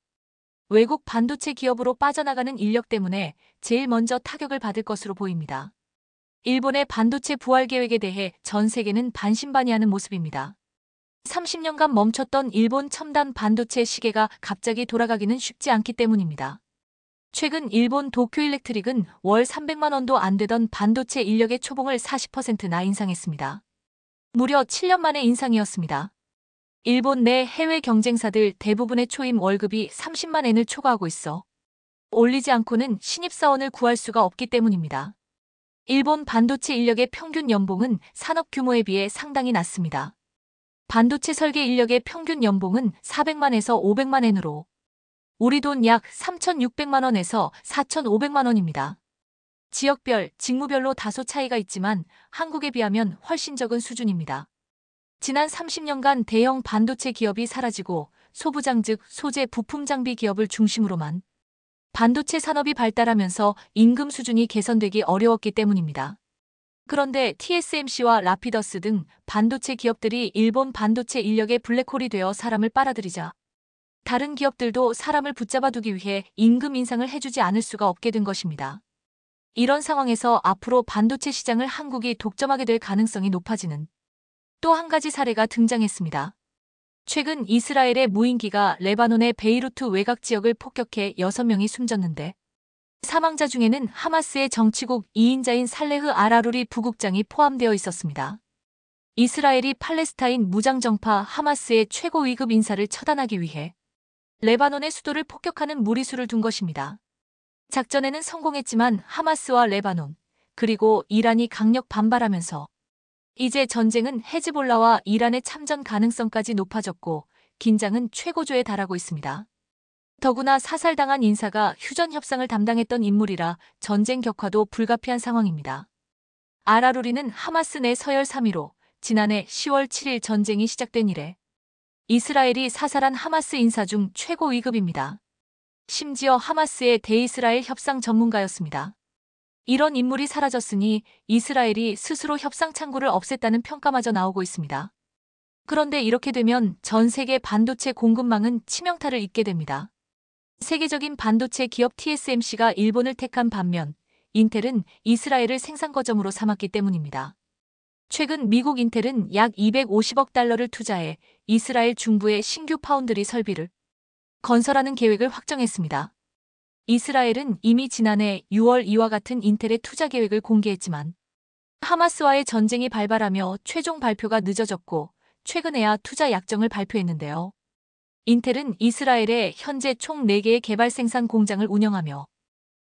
외국 반도체 기업으로 빠져나가는 인력 때문에 제일 먼저 타격을 받을 것으로 보입니다. 일본의 반도체 부활 계획에 대해 전 세계는 반신반의하는 모습입니다. 30년간 멈췄던 일본 첨단 반도체 시계가 갑자기 돌아가기는 쉽지 않기 때문입니다. 최근 일본 도쿄일렉트릭은 월 300만 원도 안 되던 반도체 인력의 초봉을 40%나 인상했습니다. 무려 7년 만의 인상이었습니다. 일본 내 해외 경쟁사들 대부분의 초임 월급이 30만 엔을 초과하고 있어 올리지 않고는 신입사원을 구할 수가 없기 때문입니다. 일본 반도체 인력의 평균 연봉은 산업 규모에 비해 상당히 낮습니다. 반도체 설계 인력의 평균 연봉은 400만에서 500만 엔으로 우리 돈 약 3,600만 원에서 4,500만 원입니다. 지역별, 직무별로 다소 차이가 있지만 한국에 비하면 훨씬 적은 수준입니다. 지난 30년간 대형 반도체 기업이 사라지고 소부장 즉 소재 부품 장비 기업을 중심으로만 반도체 산업이 발달하면서 임금 수준이 개선되기 어려웠기 때문입니다. 그런데 TSMC와 라피더스 등 반도체 기업들이 일본 반도체 인력의 블랙홀이 되어 사람을 빨아들이자 다른 기업들도 사람을 붙잡아두기 위해 임금 인상을 해주지 않을 수가 없게 된 것입니다. 이런 상황에서 앞으로 반도체 시장을 한국이 독점하게 될 가능성이 높아지는 또 한 가지 사례가 등장했습니다. 최근 이스라엘의 무인기가 레바논의 베이루트 외곽 지역을 폭격해 6명이 숨졌는데 사망자 중에는 하마스의 정치국 2인자인 살레흐 알아루리 부국장이 포함되어 있었습니다. 이스라엘이 팔레스타인 무장정파 하마스의 최고 위급 인사를 처단하기 위해 레바논의 수도를 폭격하는 무리수를 둔 것입니다. 작전에는 성공했지만 하마스와 레바논, 그리고 이란이 강력 반발하면서 이제 전쟁은 헤즈볼라와 이란의 참전 가능성까지 높아졌고 긴장은 최고조에 달하고 있습니다. 더구나 사살당한 인사가 휴전 협상을 담당했던 인물이라 전쟁 격화도 불가피한 상황입니다. 알아루리는 하마스 내 서열 3위로 지난해 10월 7일 전쟁이 시작된 이래 이스라엘이 사살한 하마스 인사 중 최고 위급입니다. 심지어 하마스의 대이스라엘 협상 전문가였습니다. 이런 인물이 사라졌으니 이스라엘이 스스로 협상 창구를 없앴다는 평가마저 나오고 있습니다. 그런데 이렇게 되면 전 세계 반도체 공급망은 치명타를 입게 됩니다. 세계적인 반도체 기업 TSMC가 일본을 택한 반면 인텔은 이스라엘을 생산 거점으로 삼았기 때문입니다. 최근 미국 인텔은 약 250억 달러를 투자해 이스라엘 중부의 신규 파운드리 설비를 건설하는 계획을 확정했습니다. 이스라엘은 이미 지난해 6월 이와 같은 인텔의 투자 계획을 공개했지만 하마스와의 전쟁이 발발하며 최종 발표가 늦어졌고 최근에야 투자 약정을 발표했는데요. 인텔은 이스라엘에 현재 총 4개의 개발 생산 공장을 운영하며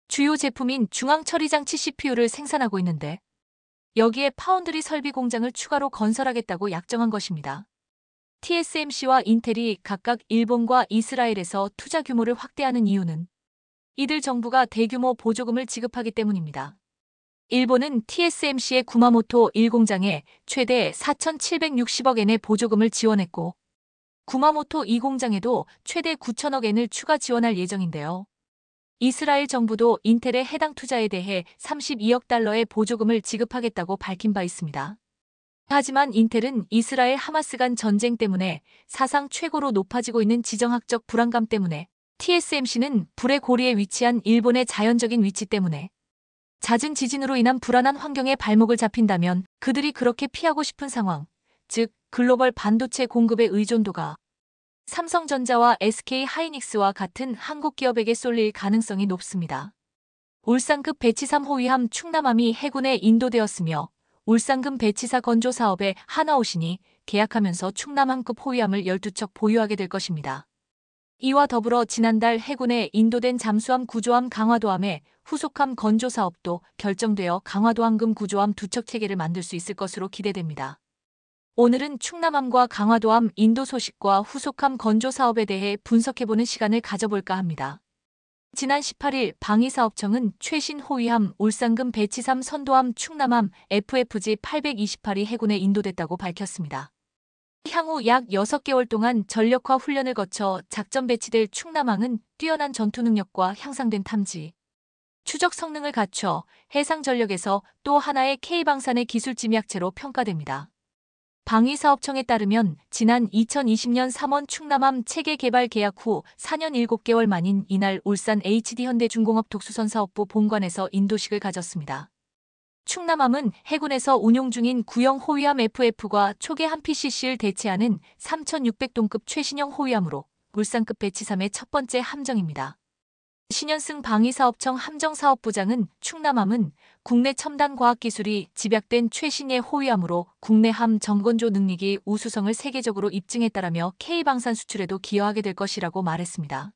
주요 제품인 중앙처리장치 CPU를 생산하고 있는데 여기에 파운드리 설비 공장을 추가로 건설하겠다고 약정한 것입니다. TSMC와 인텔이 각각 일본과 이스라엘에서 투자 규모를 확대하는 이유는 이들 정부가 대규모 보조금을 지급하기 때문입니다. 일본은 TSMC의 구마모토 1공장에 최대 4,760억 엔의 보조금을 지원했고 구마모토 2공장에도 최대 9천억 엔을 추가 지원할 예정인데요. 이스라엘 정부도 인텔의 해당 투자에 대해 32억 달러의 보조금을 지급하겠다고 밝힌 바 있습니다. 하지만 인텔은 이스라엘 하마스 간 전쟁 때문에 사상 최고로 높아지고 있는 지정학적 불안감 때문에 TSMC는 불의 고리에 위치한 일본의 자연적인 위치 때문에 잦은 지진으로 인한 불안한 환경에 발목을 잡힌다면 그들이 그렇게 피하고 싶은 상황, 즉 글로벌 반도체 공급의 의존도가 삼성전자와 SK하이닉스와 같은 한국 기업에게 쏠릴 가능성이 높습니다. 울산급 배치삼 호위함 충남함이 해군에 인도되었으며 울산급 배치사 건조 사업에 하나오신이 계약하면서 충남함급 호위함을 12척 보유하게 될 것입니다. 이와 더불어 지난달 해군에 인도된 잠수함 구조함 강화도함의 후속함 건조 사업도 결정되어 강화도함급 구조함 2척 체계를 만들 수 있을 것으로 기대됩니다. 오늘은 충남함과 강화도함 인도 소식과 후속함 건조 사업에 대해 분석해보는 시간을 가져볼까 합니다. 지난 18일 방위사업청은 최신 호위함 울산급 배치삼 선도함 충남함 FFG 828이 해군에 인도됐다고 밝혔습니다. 향후 약 6개월 동안 전력화 훈련을 거쳐 작전 배치될 충남함은 뛰어난 전투 능력과 향상된 탐지, 추적 성능을 갖춰 해상 전력에서 또 하나의 K방산의 기술 집약체로 평가됩니다. 방위사업청에 따르면 지난 2020년 3월 충남함 체계 개발 계약 후 4년 7개월 만인 이날 울산 HD현대중공업 독수선사업부 본관에서 인도식을 가졌습니다. 충남함은 해군에서 운용 중인 구형 호위함 FF과 초계 한 PCC를 대체하는 3600톤급 최신형 호위함으로 울산급 배치삼의 첫 번째 함정입니다. 신현승 방위사업청 함정사업부장은 충남함은 국내 첨단 과학기술이 집약된 최신의 호위함으로 국내 함 정건조 능력이 우수성을 세계적으로 입증했다라며 K방산 수출에도 기여하게 될 것이라고 말했습니다.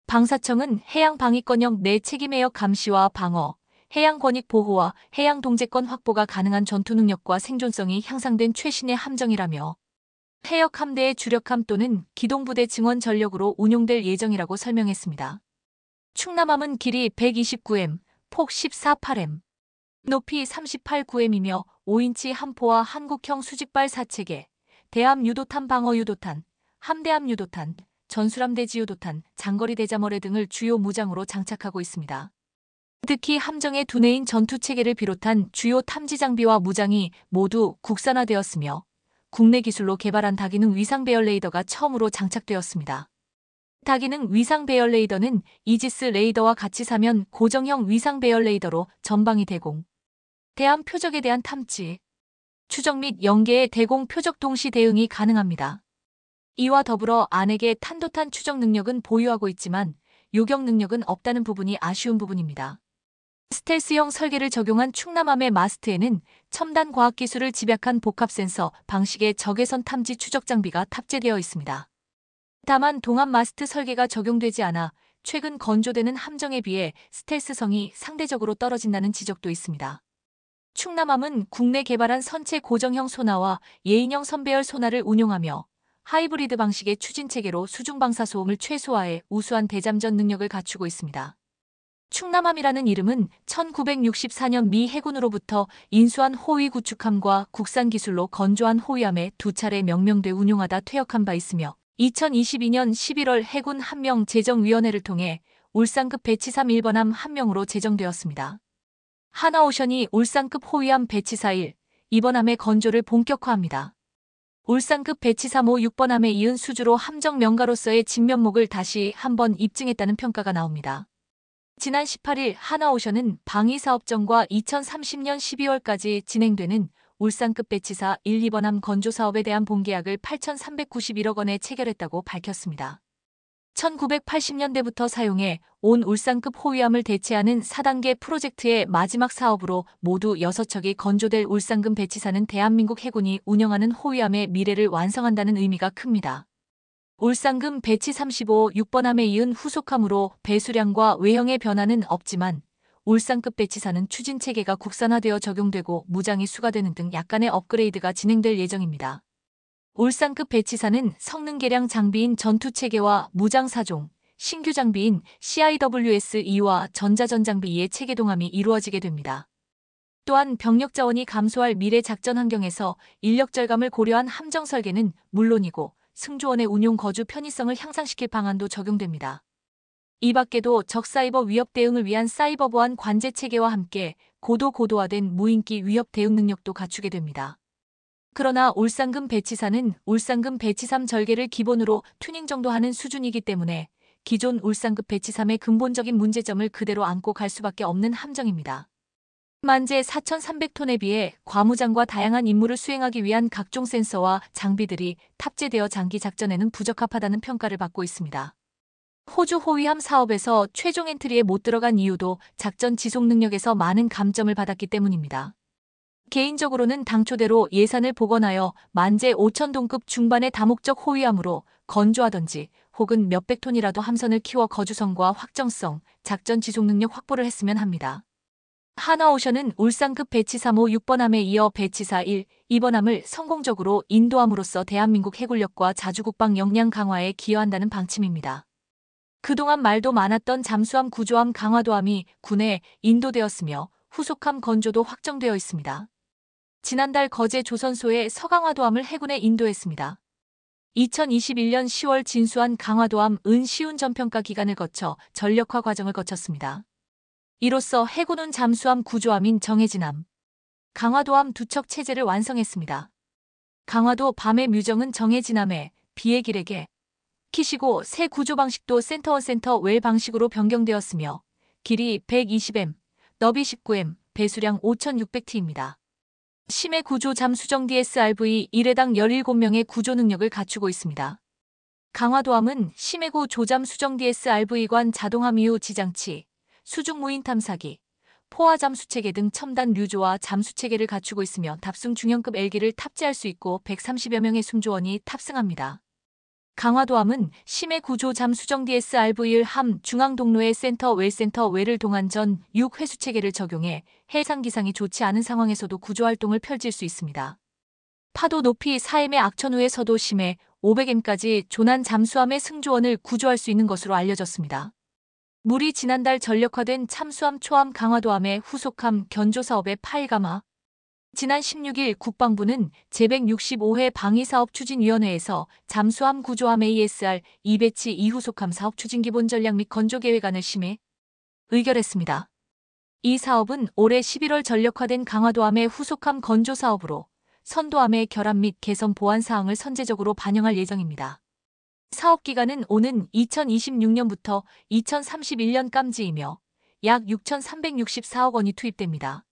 방사청은 해양방위권역 내 책임해역 감시와 방어, 해양권익 보호와 해양 동제권 확보가 가능한 전투 능력과 생존성이 향상된 최신의 함정이라며 해역 함대의 주력함 또는 기동부대 증원 전력으로 운용될 예정이라고 설명했습니다. 충남함은 길이 129m, 폭 14.8m, 높이 38.9m이며 5인치 함포와 한국형 수직발 4체계, 대함 유도탄 방어 유도탄, 함대함 유도탄, 전술함 대지 유도탄, 장거리 대자머레 등을 주요 무장으로 장착하고 있습니다. 특히 함정의 두뇌인 전투체계를 비롯한 주요 탐지 장비와 무장이 모두 국산화되었으며 국내 기술로 개발한 다기능 위상 배열 레이더가 처음으로 장착되었습니다. 다기능 위상 배열 레이더는 이지스 레이더와 같이 사면 고정형 위상 배열 레이더로 전방위 대공, 대함 표적에 대한 탐지, 추적 및 연계의 대공 표적 동시 대응이 가능합니다. 이와 더불어 안액의 탄도탄 추적 능력은 보유하고 있지만 요격 능력은 없다는 부분이 아쉬운 부분입니다. 스텔스형 설계를 적용한 충남함의 마스트에는 첨단 과학기술을 집약한 복합 센서 방식의 적외선 탐지 추적 장비가 탑재되어 있습니다. 다만 동합 마스트 설계가 적용되지 않아 최근 건조되는 함정에 비해 스텔스성이 상대적으로 떨어진다는 지적도 있습니다. 충남함은 국내 개발한 선체 고정형 소나와 예인형 선배열 소나를 운용하며 하이브리드 방식의 추진체계로 수중방사 소음을 최소화해 우수한 대잠전 능력을 갖추고 있습니다. 충남함이라는 이름은 1964년 미 해군으로부터 인수한 호위 구축함과 국산 기술로 건조한 호위함에 두 차례 명명돼 운용하다 퇴역한 바 있으며 2022년 11월 해군 함명 제정위원회를 통해 울산급 배치삼 1번함 함명으로 제정되었습니다. 하나오션이 울산급 호위함 배치사 1, 2번함의 건조를 본격화합니다. 울산급 배치삼5 6번함에 이은 수주로 함정 명가로서의 진면목을 다시 한번 입증했다는 평가가 나옵니다. 지난 18일 하나오션은 방위사업정과 2030년 12월까지 진행되는 울산급 배치사 1, 2번함 건조 사업에 대한 본계약을 8,391억 원에 체결했다고 밝혔습니다. 1980년대부터 사용해 온 울산급 호위함을 대체하는 4단계 프로젝트의 마지막 사업으로 모두 6척이 건조될 울산급 배치사는 대한민국 해군이 운영하는 호위함의 미래를 완성한다는 의미가 큽니다. 울산급 배치 35, 6번함에 이은 후속함으로 배수량과 외형의 변화는 없지만 울산급 배치사는 추진체계가 국산화되어 적용되고 무장이 수가되는 등 약간의 업그레이드가 진행될 예정입니다. 울산급 배치사는 성능 개량 장비인 전투체계와 무장사종, 신규 장비인 CIWS-2와 전자전장비 2의 체계동함이 이루어지게 됩니다. 또한 병력 자원이 감소할 미래 작전 환경에서 인력 절감을 고려한 함정 설계는 물론이고 승조원의 운용 거주 편의성을 향상시킬 방안도 적용됩니다. 이 밖에도 적사이버 위협 대응을 위한 사이버 보안 관제 체계와 함께 고도화된 무인기 위협 대응 능력도 갖추게 됩니다. 그러나 울산급 배치사는 울산급 배치삼 절개를 기본으로 튜닝 정도 하는 수준이기 때문에 기존 울산급 배치삼의 근본적인 문제점을 그대로 안고 갈 수밖에 없는 함정입니다. 만재 4,300톤에 비해 과무장과 다양한 임무를 수행하기 위한 각종 센서와 장비들이 탑재되어 장기 작전에는 부적합하다는 평가를 받고 있습니다. 호주 호위함 사업에서 최종 엔트리에 못 들어간 이유도 작전 지속 능력에서 많은 감점을 받았기 때문입니다. 개인적으로는 당초대로 예산을 복원하여 만재 5,000톤급 중반의 다목적 호위함으로 건조하던지 혹은 몇백 톤이라도 함선을 키워 거주성과 확정성, 작전 지속 능력 확보를 했으면 합니다. 하나오션은 울산급 배치삼5 6번함에 이어 배치사 1, 2번함을 성공적으로 인도함으로써 대한민국 해군력과 자주국방 역량 강화에 기여한다는 방침입니다. 그동안 말도 많았던 잠수함 구조함 강화도함이 군에 인도되었으며 후속함 건조도 확정되어 있습니다. 지난달 거제 조선소에 서강화도함을 해군에 인도했습니다. 2021년 10월 진수한 강화도함 은 시운 전평가 기간을 거쳐 전력화 과정을 거쳤습니다. 이로써 해군은 잠수함 구조함인 정해진함, 강화도함 두 척 체제를 완성했습니다. 강화도 밤의 뮤정은 정해진함에 비의 길에게 키시고 새 구조 방식도 센터원 센터 웰 방식으로 변경되었으며 길이 120m, 너비 19m, 배수량 5,600T입니다. 심해 구조 잠수정 DSRV 1회당 17명의 구조 능력을 갖추고 있습니다. 강화도함은 심해구 조잠 수정 DSRV관 자동함 이후 지장치, 수중 무인 탐사기, 포화 잠수체계 등 첨단 류조와 잠수체계를 갖추고 있으며 탑승 중형급 헬기를 탑재할 수 있고 130여 명의 승조원이 탑승합니다. 강화도함은 심해 구조 잠수정 DSRV 함 중앙동로의 센터 웰을 동한 전 6회수체계를 적용해 해상 기상이 좋지 않은 상황에서도 구조활동을 펼칠 수 있습니다. 파도 높이 4m의 악천 후에서도 심해 500m까지 조난 잠수함의 승조원을 구조할 수 있는 것으로 알려졌습니다. 물이 지난달 전력화된 참수함 초함 강화도함의 후속함 견조 사업의 파일감화. 지난 16일 국방부는 제165회 방위사업추진위원회에서 잠수함 구조함 ASR 2배치 2후속함 사업 추진 기본 전략 및 건조 계획안을 심의, 의결했습니다. 이 사업은 올해 11월 전력화된 강화도함의 후속함 건조 사업으로 선도함의 결함 및 개선 보완 사항을 선제적으로 반영할 예정입니다. 사업 기간은 오는 2026년부터 2031년까지이며 약 6,364억 원이 투입됩니다.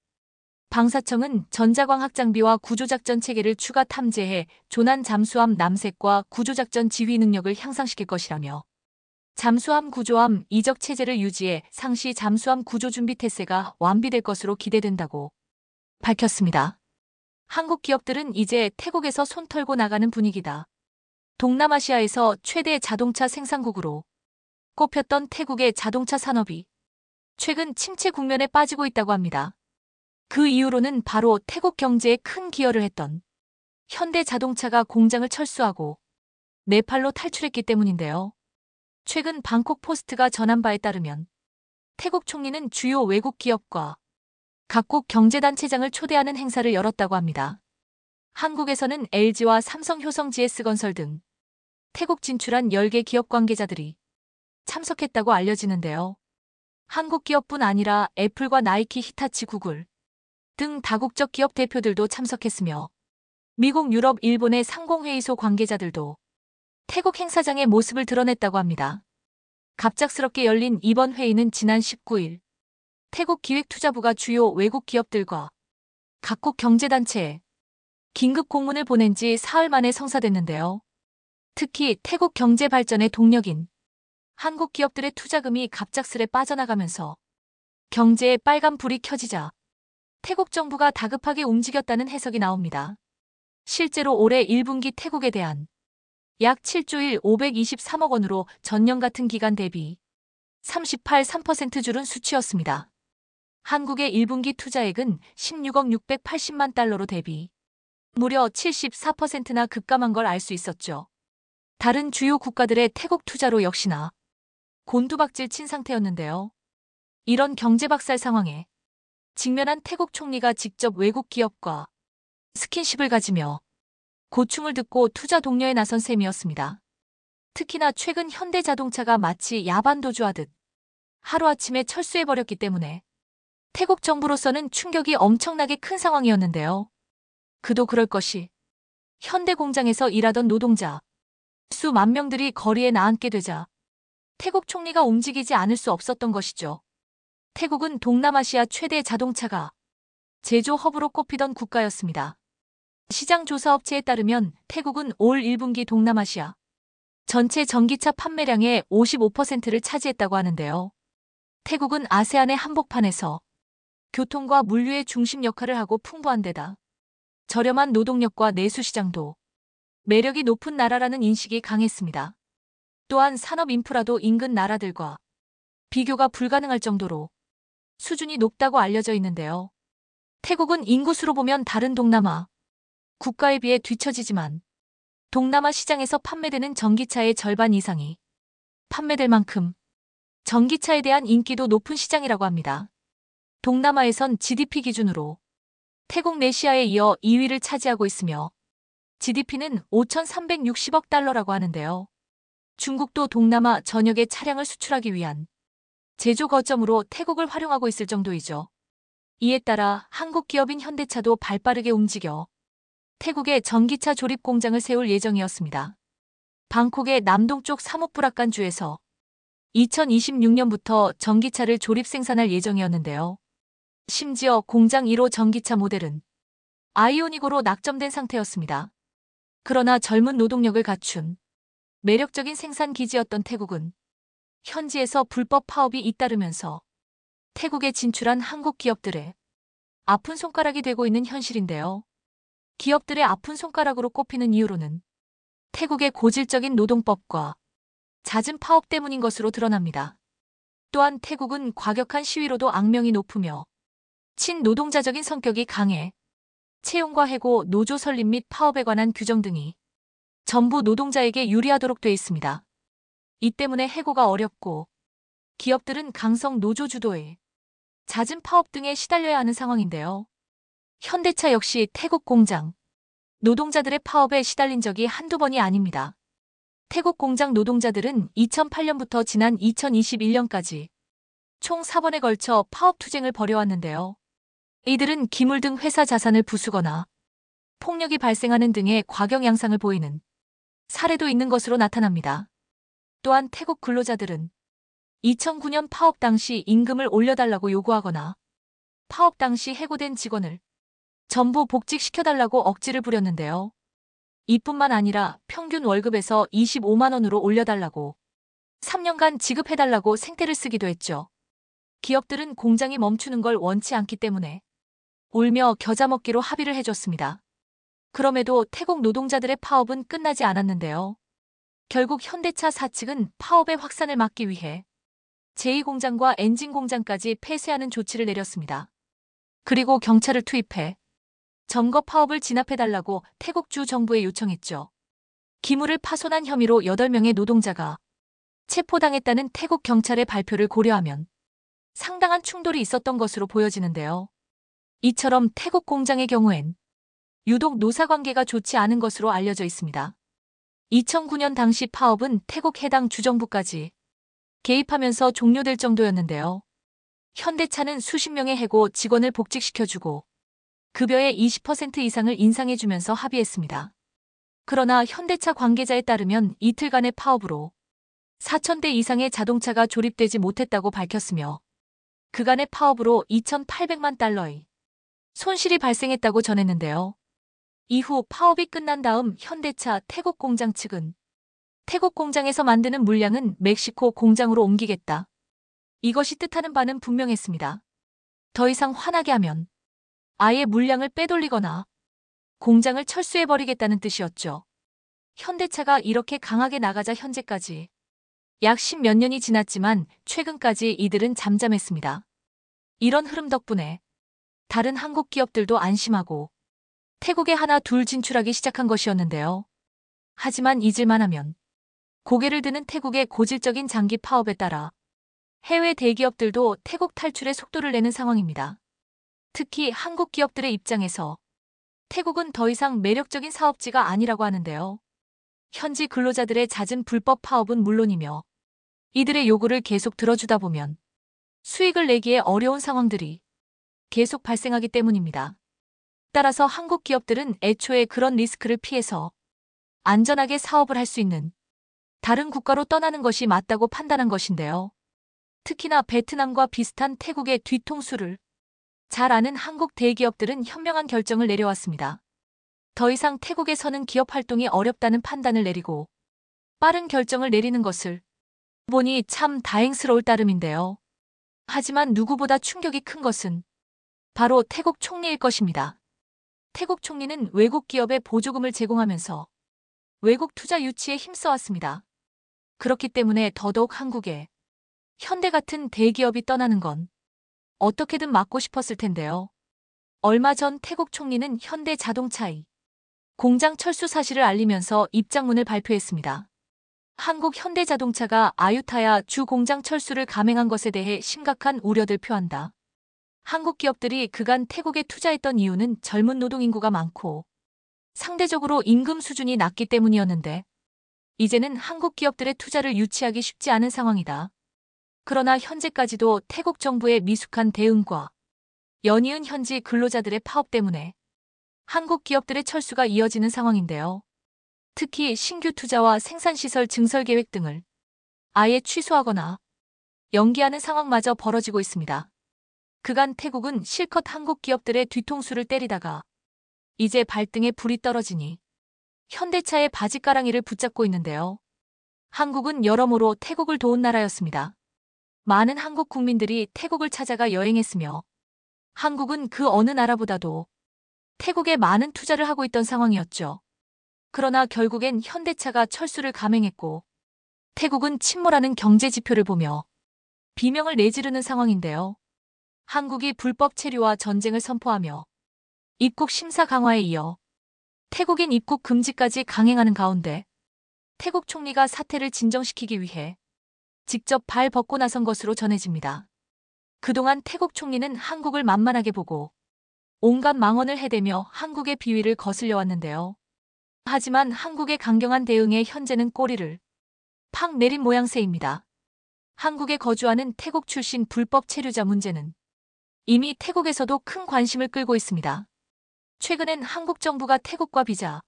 방사청은 전자광학 장비와 구조작전 체계를 추가 탐재해 조난 잠수함 남색과 구조작전 지휘 능력을 향상시킬 것이라며 잠수함 구조함 이적 체제를 유지해 상시 잠수함 구조 준비 태세가 완비될 것으로 기대된다고 밝혔습니다. 한국 기업들은 이제 태국에서 손 털고 나가는 분위기다. 동남아시아에서 최대 자동차 생산국으로 꼽혔던 태국의 자동차 산업이 최근 침체 국면에 빠지고 있다고 합니다. 그 이유로는 바로 태국 경제에 큰 기여를 했던 현대 자동차가 공장을 철수하고 네팔로 탈출했기 때문인데요. 최근 방콕 포스트가 전한 바에 따르면 태국 총리는 주요 외국 기업과 각국 경제단체장을 초대하는 행사를 열었다고 합니다. 한국에서는 LG와 삼성, 효성, GS건설 등 태국 진출한 10개 기업 관계자들이 참석했다고 알려지는데요. 한국 기업뿐 아니라 애플과 나이키, 히타치, 구글 등 다국적 기업 대표들도 참석했으며 미국, 유럽, 일본의 상공회의소 관계자들도 태국 행사장의 모습을 드러냈다고 합니다. 갑작스럽게 열린 이번 회의는 지난 19일 태국 기획투자부가 주요 외국 기업들과 각국 경제단체에 긴급 공문을 보낸 지 사흘 만에 성사됐는데요. 특히 태국 경제 발전의 동력인 한국 기업들의 투자금이 갑작스레 빠져나가면서 경제에 빨간 불이 켜지자 태국 정부가 다급하게 움직였다는 해석이 나옵니다. 실제로 올해 1분기 태국에 대한 약 7조 523억 원으로 전년 같은 기간 대비 38.3% 줄은 수치였습니다. 한국의 1분기 투자액은 16억 680만 달러로 대비 무려 74%나 급감한 걸 알 수 있었죠. 다른 주요 국가들의 태국 투자로 역시나 곤두박질 친 상태였는데요. 이런 경제박살 상황에 직면한 태국 총리가 직접 외국 기업과 스킨십을 가지며 고충을 듣고 투자 독려에 나선 셈이었습니다. 특히나 최근 현대자동차가 마치 야반도주하듯 하루아침에 철수해버렸기 때문에 태국 정부로서는 충격이 엄청나게 큰 상황이었는데요. 그도 그럴 것이 현대 공장에서 일하던 노동자 수만 명들이 거리에 나앉게 되자 태국 총리가 움직이지 않을 수 없었던 것이죠. 태국은 동남아시아 최대 자동차가 제조 허브로 꼽히던 국가였습니다. 시장 조사 업체에 따르면 태국은 올 1분기 동남아시아 전체 전기차 판매량의 55%를 차지했다고 하는데요. 태국은 아세안의 한복판에서 교통과 물류의 중심 역할을 하고 풍부한 데다 저렴한 노동력과 내수시장도 매력이 높은 나라라는 인식이 강했습니다. 또한 산업 인프라도 인근 나라들과 비교가 불가능할 정도로 수준이 높다고 알려져 있는데요. 태국은 인구수로 보면 다른 동남아 국가에 비해 뒤처지지만 동남아 시장에서 판매되는 전기차의 절반 이상이 판매될 만큼 전기차에 대한 인기도 높은 시장이라고 합니다. 동남아에선 GDP 기준으로 태국 내시아에 이어 2위를 차지하고 있으며 GDP는 5,360억 달러라고 하는데요. 중국도 동남아 전역에 차량을 수출하기 위한 제조 거점으로 태국을 활용하고 있을 정도이죠. 이에 따라 한국 기업인 현대차도 발빠르게 움직여 태국에 전기차 조립 공장을 세울 예정이었습니다. 방콕의 남동쪽 사뭇부라칸주에서 2026년부터 전기차를 조립 생산할 예정이었는데요. 심지어 공장 1호 전기차 모델은 아이오닉으로 낙점된 상태였습니다. 그러나 젊은 노동력을 갖춘 매력적인 생산 기지였던 태국은 현지에서 불법 파업이 잇따르면서 태국에 진출한 한국 기업들의 아픈 손가락이 되고 있는 현실인데요. 기업들의 아픈 손가락으로 꼽히는 이유로는 태국의 고질적인 노동법과 잦은 파업 때문인 것으로 드러납니다. 또한 태국은 과격한 시위로도 악명이 높으며 친노동자적인 성격이 강해 채용과 해고, 노조 설립 및 파업에 관한 규정 등이 전부 노동자에게 유리하도록 돼 있습니다. 이 때문에 해고가 어렵고 기업들은 강성 노조 주도의 잦은 파업 등에 시달려야 하는 상황인데요. 현대차 역시 태국 공장 노동자들의 파업에 시달린 적이 한두 번이 아닙니다. 태국 공장 노동자들은 2008년부터 지난 2021년까지 총 4번에 걸쳐 파업 투쟁을 벌여왔는데요. 이들은 기물 등 회사 자산을 부수거나 폭력이 발생하는 등의 과격 양상을 보이는 사례도 있는 것으로 나타납니다. 또한 태국 근로자들은 2009년 파업 당시 임금을 올려달라고 요구하거나 파업 당시 해고된 직원을 전부 복직시켜달라고 억지를 부렸는데요. 이뿐만 아니라 평균 월급에서 25만 원으로 올려달라고 3년간 지급해달라고 생태를 쓰기도 했죠. 기업들은 공장이 멈추는 걸 원치 않기 때문에 울며 겨자 먹기로 합의를 해줬습니다. 그럼에도 태국 노동자들의 파업은 끝나지 않았는데요. 결국 현대차 사측은 파업의 확산을 막기 위해 제2공장과 엔진공장까지 폐쇄하는 조치를 내렸습니다. 그리고 경찰을 투입해 점거 파업을 진압해달라고 태국 주 정부에 요청했죠. 기물을 파손한 혐의로 8명의 노동자가 체포당했다는 태국 경찰의 발표를 고려하면 상당한 충돌이 있었던 것으로 보여지는데요. 이처럼 태국 공장의 경우엔 유독 노사관계가 좋지 않은 것으로 알려져 있습니다. 2009년 당시 파업은 태국 해당 주정부까지 개입하면서 종료될 정도였는데요. 현대차는 수십 명의 해고 직원을 복직시켜주고 급여의 20% 이상을 인상해주면서 합의했습니다. 그러나 현대차 관계자에 따르면 이틀간의 파업으로 4,000대 이상의 자동차가 조립되지 못했다고 밝혔으며 그간의 파업으로 2,800만 달러의 손실이 발생했다고 전했는데요. 이후 파업이 끝난 다음 현대차 태국 공장 측은 태국 공장에서 만드는 물량은 멕시코 공장으로 옮기겠다. 이것이 뜻하는 바는 분명했습니다. 더 이상 화나게 하면 아예 물량을 빼돌리거나 공장을 철수해버리겠다는 뜻이었죠. 현대차가 이렇게 강하게 나가자 현재까지 약 10몇 년이 지났지만 최근까지 이들은 잠잠했습니다. 이런 흐름 덕분에 다른 한국 기업들도 안심하고 태국에 하나 둘 진출하기 시작한 것이었는데요. 하지만 잊을만 하면 고개를 드는 태국의 고질적인 장기 파업에 따라 해외 대기업들도 태국 탈출의 속도를 내는 상황입니다. 특히 한국 기업들의 입장에서 태국은 더 이상 매력적인 사업지가 아니라고 하는데요. 현지 근로자들의 잦은 불법 파업은 물론이며 이들의 요구를 계속 들어주다 보면 수익을 내기에 어려운 상황들이 계속 발생하기 때문입니다. 따라서 한국 기업들은 애초에 그런 리스크를 피해서 안전하게 사업을 할 수 있는 다른 국가로 떠나는 것이 맞다고 판단한 것인데요. 특히나 베트남과 비슷한 태국의 뒤통수를 잘 아는 한국 대기업들은 현명한 결정을 내려왔습니다. 더 이상 태국에서는 기업 활동이 어렵다는 판단을 내리고 빠른 결정을 내리는 것을 보니 참 다행스러울 따름인데요. 하지만 누구보다 충격이 큰 것은 바로 태국 총리일 것입니다. 태국 총리는 외국 기업에 보조금을 제공하면서 외국 투자 유치에 힘써왔습니다. 그렇기 때문에 더더욱 한국에 현대 같은 대기업이 떠나는 건 어떻게든 막고 싶었을 텐데요. 얼마 전 태국 총리는 현대 자동차의 공장 철수 사실을 알리면서 입장문을 발표했습니다. 한국 현대자동차가 아유타야 주 공장 철수를 감행한 것에 대해 심각한 우려를 표한다. 한국 기업들이 그간 태국에 투자했던 이유는 젊은 노동인구가 많고 상대적으로 임금 수준이 낮기 때문이었는데 이제는 한국 기업들의 투자를 유치하기 쉽지 않은 상황이다. 그러나 현재까지도 태국 정부의 미숙한 대응과 연이은 현지 근로자들의 파업 때문에 한국 기업들의 철수가 이어지는 상황인데요. 특히 신규 투자와 생산시설 증설 계획 등을 아예 취소하거나 연기하는 상황마저 벌어지고 있습니다. 그간 태국은 실컷 한국 기업들의 뒤통수를 때리다가 이제 발등에 불이 떨어지니 현대차의 바지가랑이를 붙잡고 있는데요. 한국은 여러모로 태국을 도운 나라였습니다. 많은 한국 국민들이 태국을 찾아가 여행했으며 한국은 그 어느 나라보다도 태국에 많은 투자를 하고 있던 상황이었죠. 그러나 결국엔 현대차가 철수를 감행했고 태국은 침몰하는 경제 지표를 보며 비명을 내지르는 상황인데요. 한국이 불법 체류와 전쟁을 선포하며 입국 심사 강화에 이어 태국인 입국 금지까지 강행하는 가운데 태국 총리가 사태를 진정시키기 위해 직접 발 벗고 나선 것으로 전해집니다. 그동안 태국 총리는 한국을 만만하게 보고 온갖 망언을 해대며 한국의 비위를 거슬려 왔는데요. 하지만 한국의 강경한 대응에 현재는 꼬리를 팍 내린 모양새입니다. 한국에 거주하는 태국 출신 불법 체류자 문제는 이미 태국에서도 큰 관심을 끌고 있습니다. 최근엔 한국 정부가 태국과 비자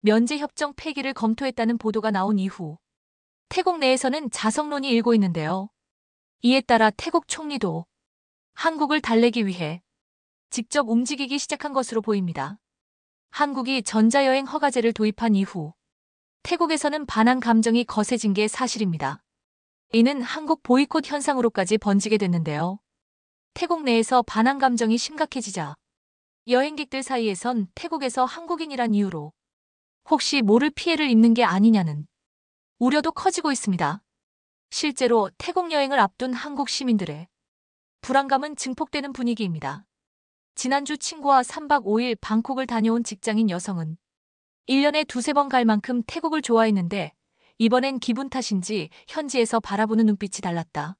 면제 협정 폐기를 검토했다는 보도가 나온 이후 태국 내에서는 자성론이 일고 있는데요. 이에 따라 태국 총리도 한국을 달래기 위해 직접 움직이기 시작한 것으로 보입니다. 한국이 전자여행 허가제를 도입한 이후 태국에서는 반한 감정이 거세진 게 사실입니다. 이는 한국 보이콧 현상으로까지 번지게 됐는데요. 태국 내에서 반한 감정이 심각해지자 여행객들 사이에선 태국에서 한국인이란 이유로 혹시 모를 피해를 입는 게 아니냐는 우려도 커지고 있습니다. 실제로 태국 여행을 앞둔 한국 시민들의 불안감은 증폭되는 분위기입니다. 지난주 친구와 3박 5일 방콕을 다녀온 직장인 여성은 1년에 두세 번 갈 만큼 태국을 좋아했는데 이번엔 기분 탓인지 현지에서 바라보는 눈빛이 달랐다.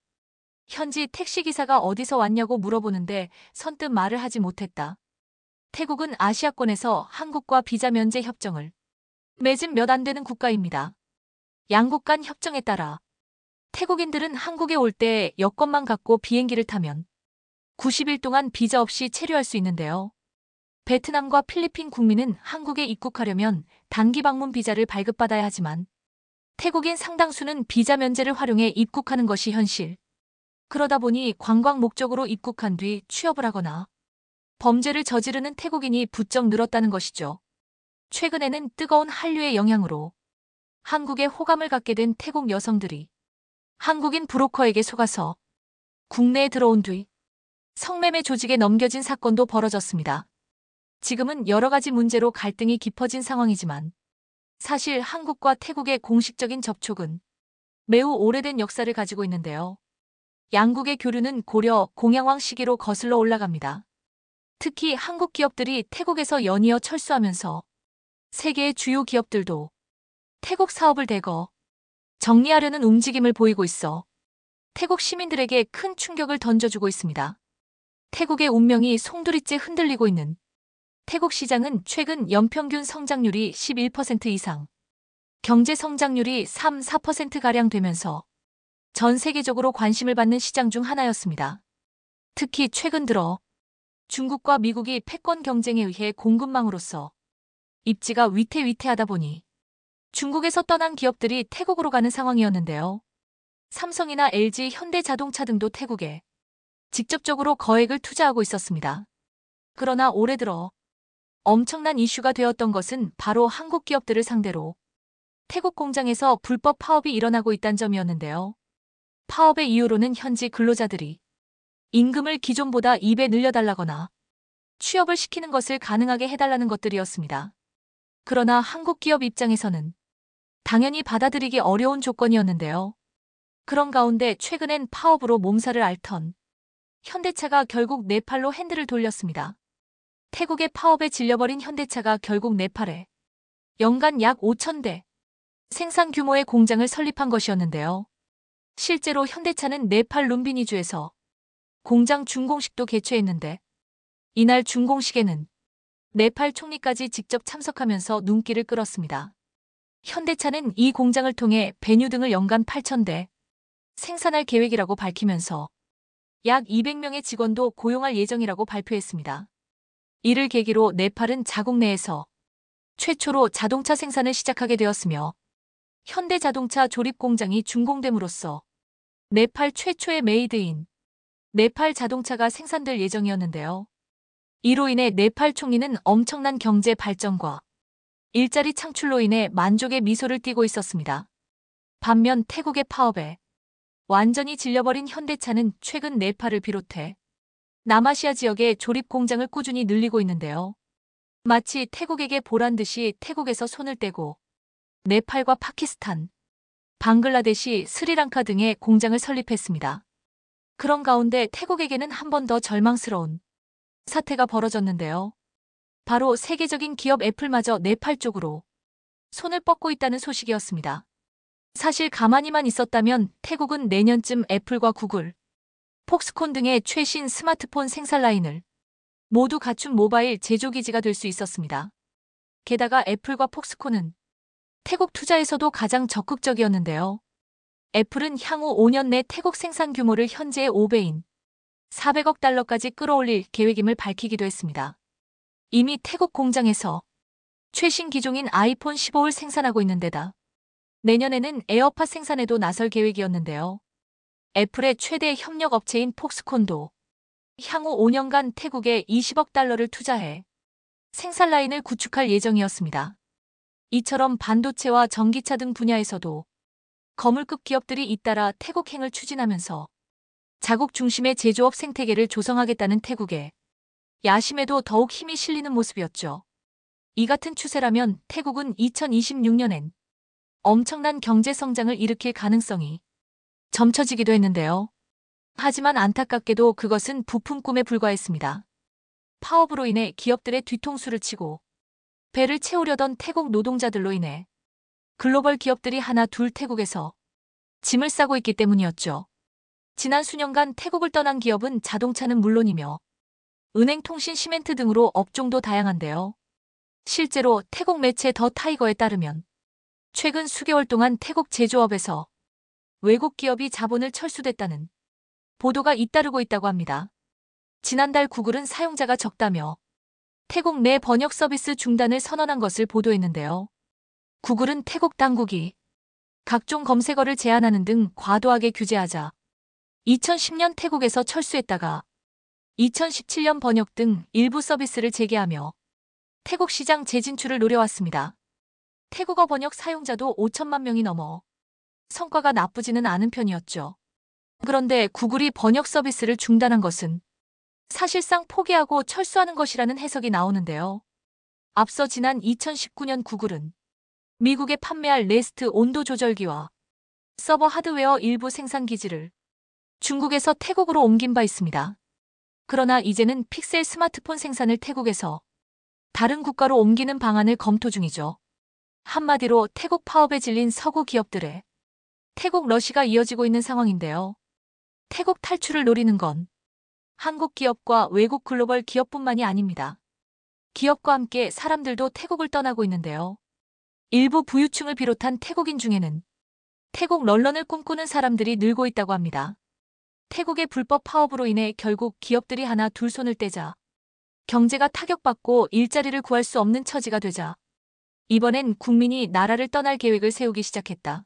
현지 택시기사가 어디서 왔냐고 물어보는데 선뜻 말을 하지 못했다. 태국은 아시아권에서 한국과 비자 면제 협정을 맺은 몇 안 되는 국가입니다. 양국 간 협정에 따라 태국인들은 한국에 올 때 여권만 갖고 비행기를 타면 90일 동안 비자 없이 체류할 수 있는데요. 베트남과 필리핀 국민은 한국에 입국하려면 단기 방문 비자를 발급받아야 하지만 태국인 상당수는 비자 면제를 활용해 입국하는 것이 현실. 그러다 보니 관광 목적으로 입국한 뒤 취업을 하거나 범죄를 저지르는 태국인이 부쩍 늘었다는 것이죠. 최근에는 뜨거운 한류의 영향으로 한국에 호감을 갖게 된 태국 여성들이 한국인 브로커에게 속아서 국내에 들어온 뒤 성매매 조직에 넘겨진 사건도 벌어졌습니다. 지금은 여러 가지 문제로 갈등이 깊어진 상황이지만 사실 한국과 태국의 공식적인 접촉은 매우 오래된 역사를 가지고 있는데요. 양국의 교류는 고려, 공양왕 시기로 거슬러 올라갑니다. 특히 한국 기업들이 태국에서 연이어 철수하면서 세계의 주요 기업들도 태국 사업을 대거 정리하려는 움직임을 보이고 있어 태국 시민들에게 큰 충격을 던져주고 있습니다. 태국의 운명이 송두리째 흔들리고 있는 태국 시장은 최근 연평균 성장률이 11% 이상, 경제 성장률이 3~4%가량 되면서 전 세계적으로 관심을 받는 시장 중 하나였습니다. 특히 최근 들어 중국과 미국이 패권 경쟁에 의해 공급망으로서 입지가 위태위태하다 보니 중국에서 떠난 기업들이 태국으로 가는 상황이었는데요. 삼성이나 LG, 현대자동차 등도 태국에 직접적으로 거액을 투자하고 있었습니다. 그러나 올해 들어 엄청난 이슈가 되었던 것은 바로 한국 기업들을 상대로 태국 공장에서 불법 파업이 일어나고 있다는 점이었는데요. 파업의 이유로는 현지 근로자들이 임금을 기존보다 2배 늘려달라거나 취업을 시키는 것을 가능하게 해달라는 것들이었습니다. 그러나 한국 기업 입장에서는 당연히 받아들이기 어려운 조건이었는데요. 그런 가운데 최근엔 파업으로 몸살을 앓던 현대차가 결국 네팔로 핸들을 돌렸습니다. 태국의 파업에 질려버린 현대차가 결국 네팔에 연간 약 5,000대 생산 규모의 공장을 설립한 것이었는데요. 실제로 현대차는 네팔 룸비니주에서 공장 준공식도 개최했는데 이날 준공식에는 네팔 총리까지 직접 참석하면서 눈길을 끌었습니다. 현대차는 이 공장을 통해 배뉴 등을 연간 8,000대 생산할 계획이라고 밝히면서 약 200명의 직원도 고용할 예정이라고 발표했습니다. 이를 계기로 네팔은 자국 내에서 최초로 자동차 생산을 시작하게 되었으며 현대자동차 조립 공장이 준공됨으로써 네팔 최초의 메이드인 네팔 자동차가 생산될 예정이었는데요. 이로 인해 네팔 총리는 엄청난 경제 발전과 일자리 창출로 인해 만족의 미소를 띠고 있었습니다. 반면 태국의 파업에 완전히 질려버린 현대차는 최근 네팔을 비롯해 남아시아 지역의 조립 공장을 꾸준히 늘리고 있는데요. 마치 태국에게 보란 듯이 태국에서 손을 떼고 네팔과 파키스탄, 방글라데시, 스리랑카 등의 공장을 설립했습니다. 그런 가운데 태국에게는 한 번 더 절망스러운 사태가 벌어졌는데요. 바로 세계적인 기업 애플마저 네팔 쪽으로 손을 뻗고 있다는 소식이었습니다. 사실 가만히만 있었다면 태국은 내년쯤 애플과 구글, 폭스콘 등의 최신 스마트폰 생산 라인을 모두 갖춘 모바일 제조기지가 될 수 있었습니다. 게다가 애플과 폭스콘은 태국 투자에서도 가장 적극적이었는데요. 애플은 향후 5년 내 태국 생산 규모를 현재의 5배인 400억 달러까지 끌어올릴 계획임을 밝히기도 했습니다. 이미 태국 공장에서 최신 기종인 아이폰 15를 생산하고 있는 데다 내년에는 에어팟 생산에도 나설 계획이었는데요. 애플의 최대 협력 업체인 폭스콘도 향후 5년간 태국에 20억 달러를 투자해 생산 라인을 구축할 예정이었습니다. 이처럼 반도체와 전기차 등 분야에서도 거물급 기업들이 잇따라 태국행을 추진하면서 자국 중심의 제조업 생태계를 조성하겠다는 태국의 야심에도 더욱 힘이 실리는 모습이었죠. 이 같은 추세라면 태국은 2026년엔 엄청난 경제 성장을 일으킬 가능성이 점쳐지기도 했는데요. 하지만 안타깝게도 그것은 부품 꿈에 불과했습니다. 파업으로 인해 기업들의 뒤통수를 치고 배를 채우려던 태국 노동자들로 인해 글로벌 기업들이 하나 둘 태국에서 짐을 싸고 있기 때문이었죠. 지난 수년간 태국을 떠난 기업은 자동차는 물론이며 은행, 통신, 시멘트 등으로 업종도 다양한데요. 실제로 태국 매체 더 타이거에 따르면 최근 수개월 동안 태국 제조업에서 외국 기업이 자본을 철수됐다는 보도가 잇따르고 있다고 합니다. 지난달 구글은 사용자가 적다며 태국 내 번역 서비스 중단을 선언한 것을 보도했는데요. 구글은 태국 당국이 각종 검색어를 제한하는 등 과도하게 규제하자 2010년 태국에서 철수했다가 2017년 번역 등 일부 서비스를 재개하며 태국 시장 재진출을 노려왔습니다. 태국어 번역 사용자도 5천만 명이 넘어 성과가 나쁘지는 않은 편이었죠. 그런데 구글이 번역 서비스를 중단한 것은 사실상 포기하고 철수하는 것이라는 해석이 나오는데요. 앞서 지난 2019년 구글은 미국에 판매할 레스트 온도 조절기와 서버 하드웨어 일부 생산 기지를 중국에서 태국으로 옮긴 바 있습니다. 그러나 이제는 픽셀 스마트폰 생산을 태국에서 다른 국가로 옮기는 방안을 검토 중이죠. 한마디로 태국 파업에 질린 서구 기업들의 태국 러시가 이어지고 있는 상황인데요. 태국 탈출을 노리는 건 한국 기업과 외국 글로벌 기업뿐만이 아닙니다. 기업과 함께 사람들도 태국을 떠나고 있는데요. 일부 부유층을 비롯한 태국인 중에는 태국 런런을 꿈꾸는 사람들이 늘고 있다고 합니다. 태국의 불법 파업으로 인해 결국 기업들이 하나 둘 손을 떼자 경제가 타격받고 일자리를 구할 수 없는 처지가 되자 이번엔 국민이 나라를 떠날 계획을 세우기 시작했다.